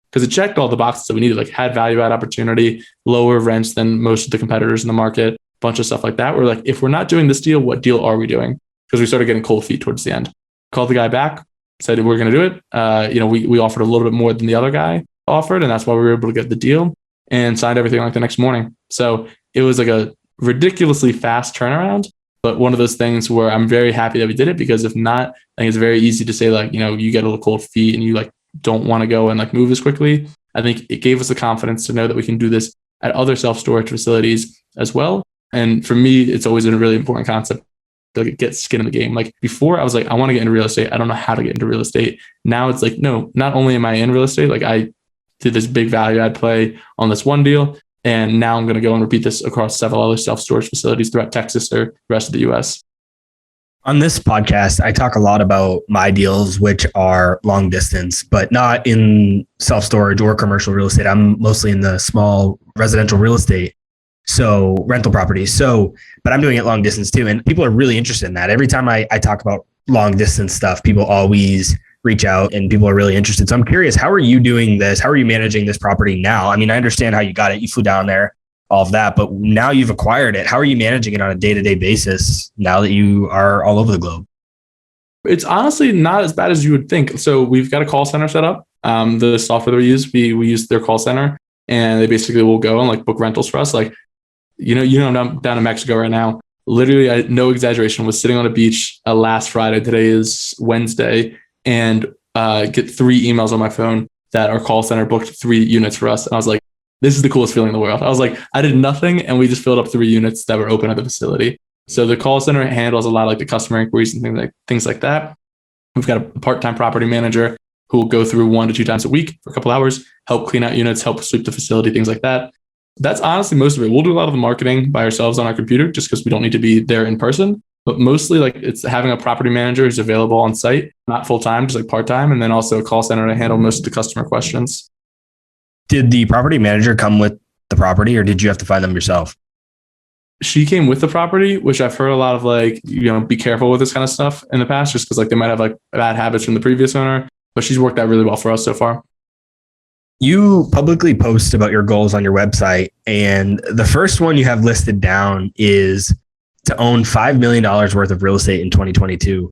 Because it checked all the boxes that we needed, like had value add opportunity, lower rents than most of the competitors in the market, bunch of stuff like that. We're like, if we're not doing this deal, what deal are we doing? Because we started getting cold feet towards the end. Called the guy back, said we're going to do it. We offered a little bit more than the other guy offered, and that's why we were able to get the deal and signed everything like the next morning. So it was like a ridiculously fast turnaround, but one of those things where I'm very happy that we did it, because if not, I think it's very easy to say like, you get a little cold feet and you like don't want to go and like move as quickly. I think it gave us the confidence to know that we can do this at other self-storage facilities as well. And for me, it's always been a really important concept to get skin in the game. Like before, I was like, I want to get into real estate. I don't know how to get into real estate. Now it's like, no, not only am I in real estate, like I did this big value add play on this one deal, and now I'm going to go and repeat this across several other self-storage facilities throughout Texas or the rest of the US. On this podcast, I talk a lot about my deals, which are long distance, but not in self-storage or commercial real estate. I'm mostly in the small residential real estate. So rental properties. But I'm doing it long distance too. And people are really interested in that. Every time I talk about long distance stuff, people always reach out and people are really interested. So I'm curious, how are you doing this? How are you managing this property now? I mean, I understand how you got it. You flew down there, all of that, but now you've acquired it. How are you managing it on a day-to-day basis now that you are all over the globe? It's honestly not as bad as you would think. So we've got a call center set up. The software that we use their call center, and they basically will go and like book rentals for us. Like, I'm down in Mexico right now. Literally, no exaggeration, was sitting on a beach last Friday. Today is Wednesday, and get 3 emails on my phone that our call center booked 3 units for us. And I was like, this is the coolest feeling in the world. I was like, I did nothing, and we just filled up 3 units that were open at the facility. So the call center handles a lot of like the customer inquiries and things like that. We've got a part-time property manager who will go through 1 to 2 times a week for a couple hours, help clean out units, help sweep the facility, things like that. That's honestly most of it. We'll do a lot of the marketing by ourselves on our computer just because we don't need to be there in person. But mostly like it's having a property manager who's available on site, not full-time, just like part-time, and then also a call center to handle most of the customer questions. Did the property manager come with the property, or did you have to find them yourself? She came with the property, which I've heard a lot of like, be careful with this kind of stuff in the past, just because like they might have like bad habits from the previous owner, but she's worked out really well for us so far. You publicly post about your goals on your website, and the first one you have listed down is to own $5 million worth of real estate in 2022.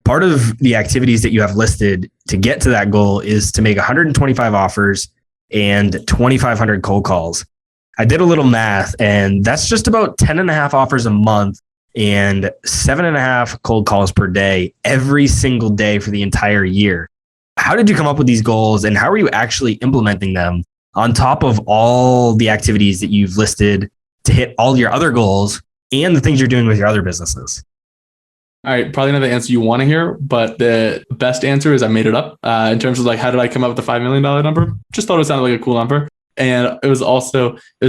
Part of the activities that you have listed to get to that goal is to make 125 offers and 2,500 cold calls. I did a little math, and that's just about 10 and a half offers a month and 7.5 cold calls per day, every single day for the entire year. How did you come up with these goals, and how are you actually implementing them on top of all the activities that you've listed to hit all your other goals and the things you're doing with your other businesses? All right, probably not the answer you want to hear, but the best answer is I made it up in terms of like, how did I come up with the $5 million number? Just thought it sounded like a cool number. And it was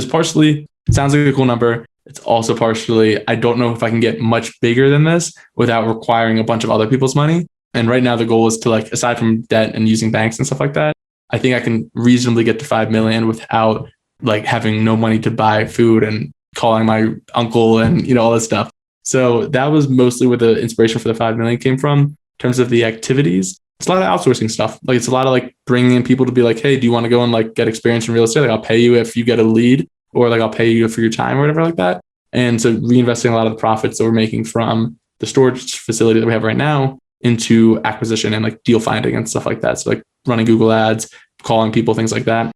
partially, it sounds like a cool number. It's also partially, I don't know if I can get much bigger than this without requiring a bunch of other people's money. And right now the goal is to like, aside from debt and using banks and stuff like that, I think I can reasonably get to 5 million without like having no money to buy food and calling my uncle and, all this stuff. So that was mostly where the inspiration for the 5 million came from. In terms of the activities, it's a lot of outsourcing stuff. Like it's a lot of like bringing in people to be like, hey, do you want to go and like get experience in real estate? Like I'll pay you if you get a lead, or like I'll pay you for your time or whatever like that. And so reinvesting a lot of the profits that we're making from the storage facility that we have right now into acquisition and like deal finding and stuff like that. So like running Google ads, calling people, things like that.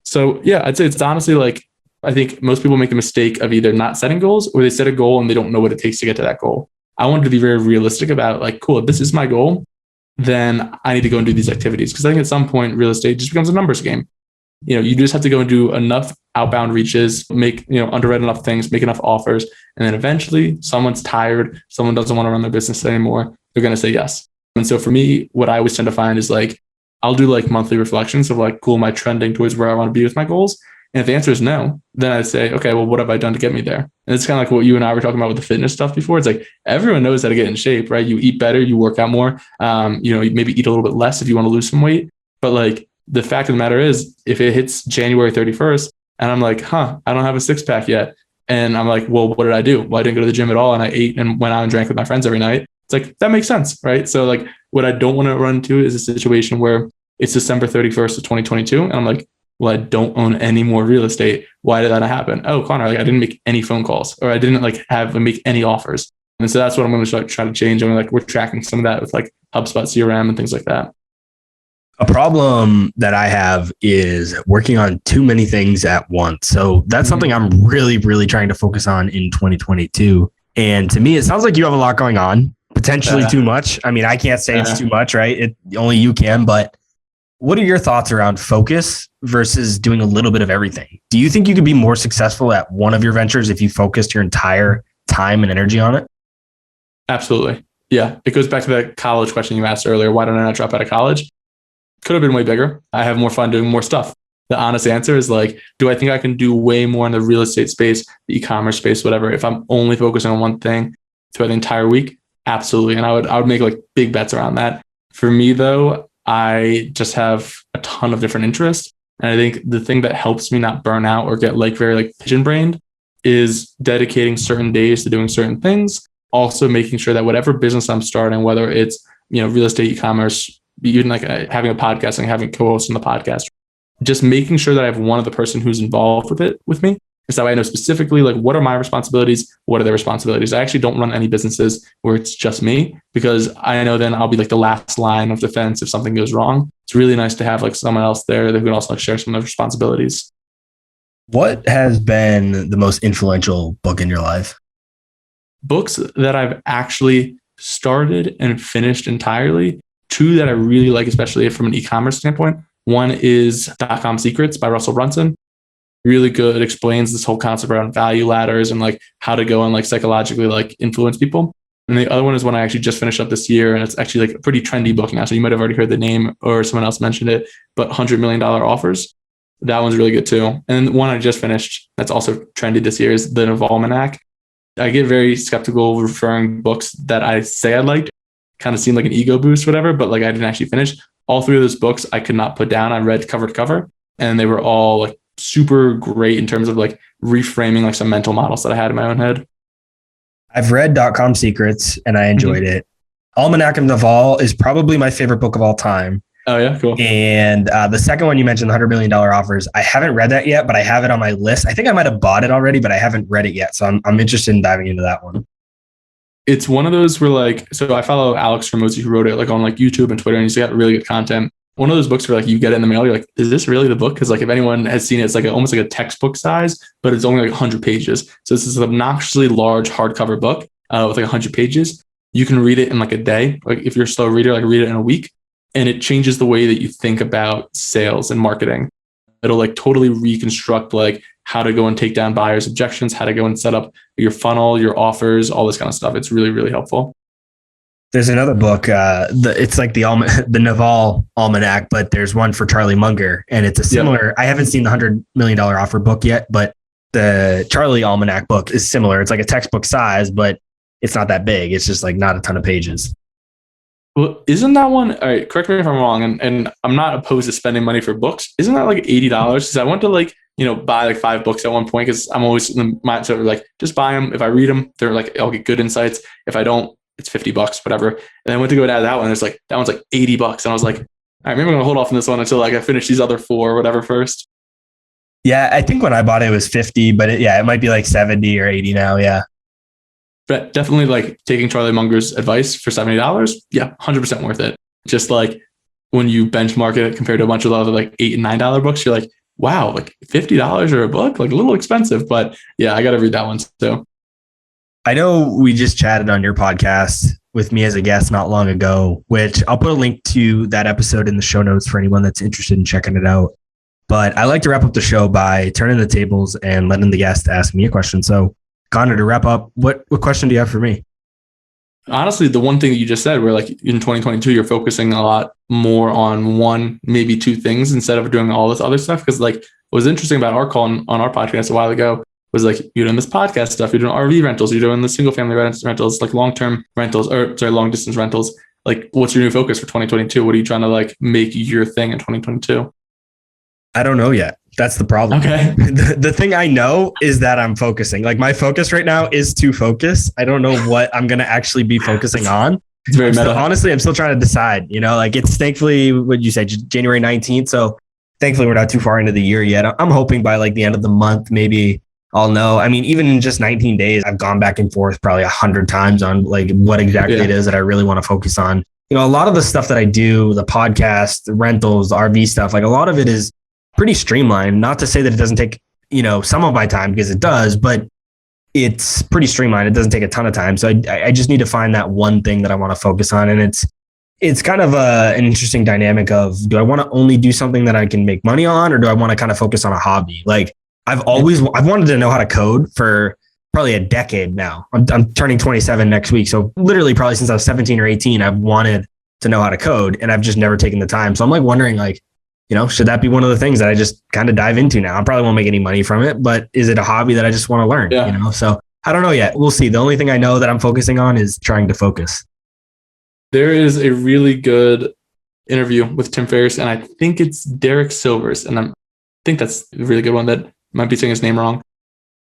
So yeah, I'd say it's honestly like, I think most people make the mistake of either not setting goals or they set a goal and they don't know what it takes to get to that goal. I wanted to be very realistic about like, cool, if this is my goal, then I need to go and do these activities. Because I think at some point, real estate just becomes a numbers game. You just have to go and do enough outbound reaches, underwrite enough things, make enough offers. And then eventually someone's tired, someone doesn't want to run their business anymore. They're going to say yes. And so for me, what I always tend to find is like, I'll do like monthly reflections of like, cool, am I trending towards where I want to be with my goals? And if the answer is no, then I say, okay, well, what have I done to get me there? And it's kind of like what you and I were talking about with the fitness stuff before. It's like, everyone knows how to get in shape, right? You eat better, you work out more, you maybe eat a little bit less if you want to lose some weight. But like the fact of the matter is, if it hits January 31st and I'm like, I don't have a 6-pack yet. And I'm like, well, what did I do? Well, I didn't go to the gym at all. And I ate and went out and drank with my friends every night. It's like, that makes sense, right? So like what I don't want to run into is a situation where it's December 31st of 2022. And I'm like, well, I don't own any more real estate. Why did that not happen? Oh, Connor, like I didn't make any phone calls, or I didn't make any offers. And so that's what I'm going to try to change. And we're tracking some of that with like HubSpot CRM and things like that. A problem that I have is working on too many things at once. So that's something I'm really, really trying to focus on in 2022. And to me, it sounds like you have a lot going on, potentially too much. I mean, I can't say it's too much, right? Only you can, but what are your thoughts around focus versus doing a little bit of everything? Do you think you could be more successful at one of your ventures if you focused your entire time and energy on it? Absolutely. Yeah. It goes back to the college question you asked earlier. Why did I not drop out of college? Could have been way bigger. I have more fun doing more stuff. The honest answer is like, do I think I can do way more in the real estate space, the e-commerce space, whatever, if I'm only focusing on one thing throughout the entire week? Absolutely. And I would make like big bets around that. For me though, I just have a ton of different interests. And I think the thing that helps me not burn out or get very pigeon brained is dedicating certain days to doing certain things. Also making sure that whatever business I'm starting, whether it's, real estate, e-commerce, even like having a podcast and having co-hosts on the podcast, just making sure that I have one other person who's involved with me So that way I know specifically like what are my responsibilities, what are their responsibilities. I actually don't run any businesses where it's just me, because I know then I'll be like the last line of defense if something goes wrong. It's really nice to have like someone else there that can also like share some of those responsibilities. What has been the most influential book in your life? Books that I've actually started and finished entirely. Two that I really like, especially from an e-commerce standpoint. One is .com Secrets by Russell Brunson. Really good, explains this whole concept around value ladders and like how to go and like psychologically like influence people. And the other one is one I actually just finished up this year, and it's actually like a pretty trendy book now. So you might have already heard the name or someone else mentioned it, but $100 Million Offers. That one's really good too. And one I just finished that's also trendy this year is The Navalmanac. I get very skeptical referring books that I say I liked, kind of seem like an ego boost, whatever, but like I didn't actually finish. All three of those books I could not put down. I read cover to cover, and they were all like super great in terms of like reframing like some mental models that I had in my own head. I've read .com Secrets and I enjoyed it. Almanac of Naval is probably my favorite book of all time. Oh yeah, cool. And the second one you mentioned, the $100 Million Offers, I haven't read that yet, but I have it on my list. I think I might have bought it already, but I haven't read it yet. So I'm interested in diving into that one. It's one of those where like, so I follow Alex Ramosi, who wrote it like on like YouTube and Twitter, and he's got really good content. One of those books where like you get it in the mail, you're like, is this really the book? Because like if anyone has seen it, it's like almost like a textbook size, but it's only like 100 pages. So this is an obnoxiously large hardcover book with like 100 pages. You can read it in like a day. Like if you're a slow reader, like read it in a week. And it changes the way that you think about sales and marketing. It'll like totally reconstruct like how to go and take down buyers' objections, how to go and set up your funnel, your offers, all this kind of stuff. It's really, really helpful. There's another book. It's like the Naval Almanac, but there's one for Charlie Munger, and it's a similar. I haven't seen the $100 Million Offer book yet, but the Charlie Almanac book is similar. It's like a textbook size, but it's not that big. It's just like not a ton of pages. Well, isn't that one? All right, correct me if I'm wrong, and I'm not opposed to spending money for books. Isn't that like $80? Because I want to like buy like 5 books at one point, because I'm always in the mindset of like just buy them. If I read them, they're like I'll get good insights. If I don't, it's $50, whatever. And I went to go down that one. It's like that one's like $80, and I was like, all right, maybe I'm gonna hold off on this one until like I finish these other 4 or whatever first. Yeah, I think when I bought it was 50, but it might be like 70 or 80 now. Yeah. But definitely like taking Charlie Munger's advice for $70. Yeah, 100% worth it. Just like when you benchmark it compared to a bunch of other like $8 and $9 books, you're like, wow, like $50 or a book, like a little expensive. But yeah, I got to read that one too. I know we just chatted on your podcast with me as a guest not long ago, which I'll put a link to that episode in the show notes for anyone that's interested in checking it out. But I like to wrap up the show by turning the tables and letting the guest ask me a question. So Connor, to wrap up, what question do you have for me? Honestly, the one thing that you just said, where like in 2022, you're focusing a lot more on 1, maybe 2 things instead of doing all this other stuff. Because like what was interesting about our call on our podcast a while ago was like you're doing this podcast stuff, you're doing RV rentals, you're doing the single family rentals, like long-term rentals, or sorry, long distance rentals. Like what's your new focus for 2022? What are you trying to like make your thing in 2022? I don't know yet. That's the problem. Okay. The thing I know is that I'm focusing. Like my focus right now is to focus. I don't know what I'm going to actually be focusing on. It's very meta. Honestly, I'm still trying to decide, like it's thankfully, what you say, January 19th. So thankfully we're not too far into the year yet. I'm hoping by like the end of the month, maybe I'll know. I mean, even in just 19 days, I've gone back and forth probably 100 times on like what exactly it is that I really want to focus on. A lot of the stuff that I do, the podcast, the rentals, the RV stuff, like a lot of it is pretty streamlined. Not to say that it doesn't take, some of my time, because it does, but it's pretty streamlined. It doesn't take a ton of time. So I just need to find that one thing that I want to focus on. And it's kind of an interesting dynamic of, do I want to only do something that I can make money on, or do I want to kind of focus on a hobby? Like I've wanted to know how to code for probably a decade now. I'm turning 27 next week. So literally probably since I was 17 or 18, I've wanted to know how to code, and I've just never taken the time. So I'm like wondering like, should that be one of the things that I just kind of dive into now? I probably won't make any money from it, but is it a hobby that I just want to learn? Yeah. So I don't know yet. We'll see. The only thing I know that I'm focusing on is trying to focus. There is a really good interview with Tim Ferriss, and I think it's Derek Silvers, and I think that's a really good one. That might be saying his name wrong,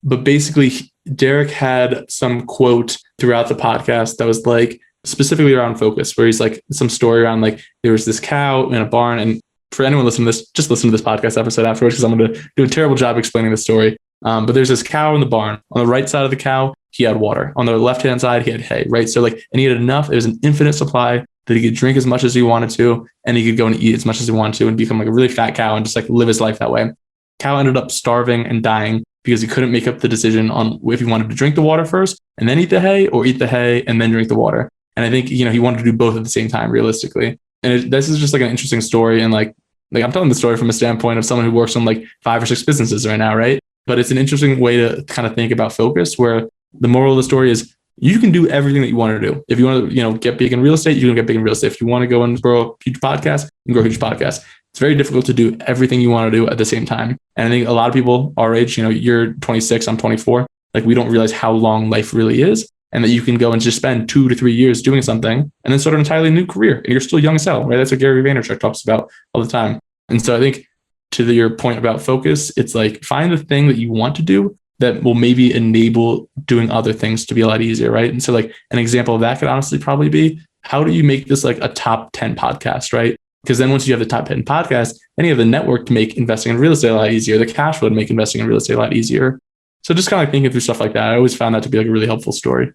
but basically Derek had some quote throughout the podcast that was like specifically around focus, where he's like some story around like there was this cow in a barn, and for anyone listening to this, just listen to this podcast episode afterwards, because I'm going to do a terrible job explaining the story. But there's this cow in the barn. On the right side of the cow, he had water. On the left-hand side, he had hay, right? So like, and he had enough. It was an infinite supply that he could drink as much as he wanted to, and he could go and eat as much as he wanted to and become like a really fat cow and just like live his life that way. Cow ended up starving and dying because he couldn't make up the decision on if he wanted to drink the water first and then eat the hay, or eat the hay and then drink the water. And I think, he wanted to do both at the same time, realistically. And this is just like an interesting story. And like I'm telling the story from a standpoint of someone who works on like 5 or 6 businesses right now, right? But it's an interesting way to kind of think about focus, where the moral of the story is you can do everything that you want to do. If you want to, get big in real estate, you can get big in real estate. If you want to go and grow a huge podcast, you can grow a huge podcast. It's very difficult to do everything you want to do at the same time. And I think a lot of people our age, you're 26, I'm 24, like we don't realize how long life really is, and that you can go and just spend 2 to 3 years doing something and then start an entirely new career. And you're still young as hell, right? That's what Gary Vaynerchuk talks about all the time. And so I think to your point about focus, it's like find the thing that you want to do that will maybe enable doing other things to be a lot easier, right? And so like an example of that could honestly probably be, how do you make this like a top 10 podcast, right? Because then once you have the top 10 podcast, then you have the network to make investing in real estate a lot easier, the cash flow to make investing in real estate a lot easier. So just kind of like thinking through stuff like that. I always found that to be like a really helpful story.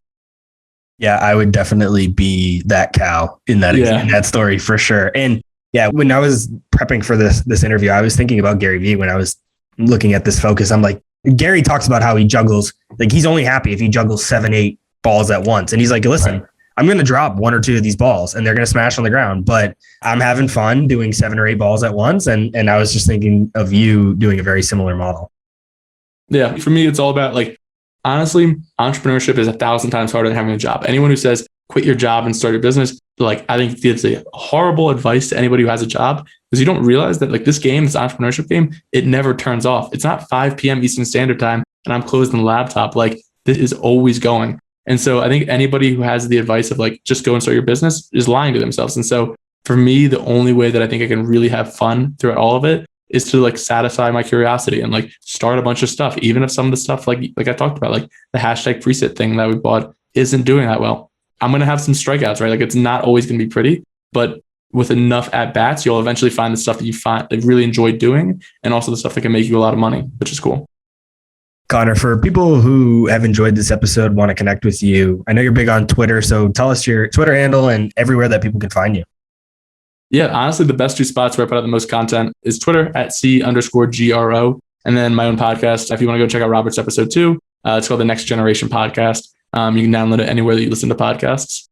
Yeah, I would definitely be that cow in that story for sure. And yeah, when I was prepping for this interview, I was thinking about Gary Vee when I was looking at this focus. I'm like, Gary talks about how he juggles, like he's only happy if he juggles 7, 8 balls at once. And he's like, listen, right, I'm going to drop 1 or 2 of these balls and they're going to smash on the ground, but I'm having fun doing 7 or 8 balls at once. And I was just thinking of you doing a very similar model. Yeah. For me, it's all about like, honestly, entrepreneurship is 1,000 times harder than having a job. Anyone who says quit your job and start your business, like I think it's a horrible advice to anybody who has a job, because you don't realize that like this entrepreneurship game, it never turns off. It's not 5 p.m. Eastern Standard Time and I'm closed on the laptop. Like this is always going. And so I think anybody who has the advice of like, just go and start your business is lying to themselves. And so for me, the only way that I think I can really have fun throughout all of it is to like satisfy my curiosity and like start a bunch of stuff. Even if some of the stuff like I talked about, like the hashtag preset thing that we bought isn't doing that well, I'm going to have some strikeouts, right? Like it's not always going to be pretty, but with enough at bats, you'll eventually find the stuff that you find that really enjoy doing, and also the stuff that can make you a lot of money, which is cool. Connor, for people who have enjoyed this episode, want to connect with you, I know you're big on Twitter, so tell us your Twitter handle and everywhere that people can find you. Yeah, honestly, the best 2 spots where I put out the most content is Twitter at C_GRO. And then my own podcast. If you want to go check out Robert's episode 2, it's called the Next Generation Podcast. You can download it anywhere that you listen to podcasts.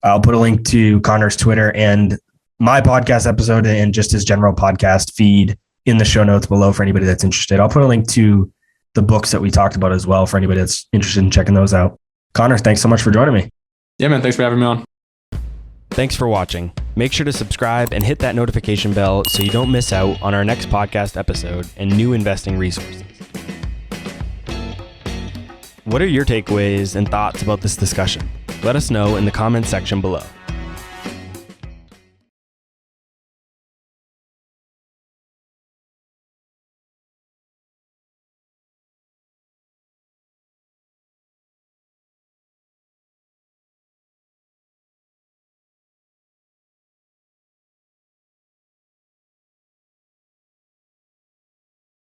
I'll put a link to Connor's Twitter and my podcast episode and just his general podcast feed in the show notes below for anybody that's interested. I'll put a link to the books that we talked about as well for anybody that's interested in checking those out. Connor, thanks so much for joining me. Yeah, man. Thanks for having me on. Thanks for watching. Make sure to subscribe and hit that notification bell so you don't miss out on our next podcast episode and new investing resources. What are your takeaways and thoughts about this discussion? Let us know in the comments section below.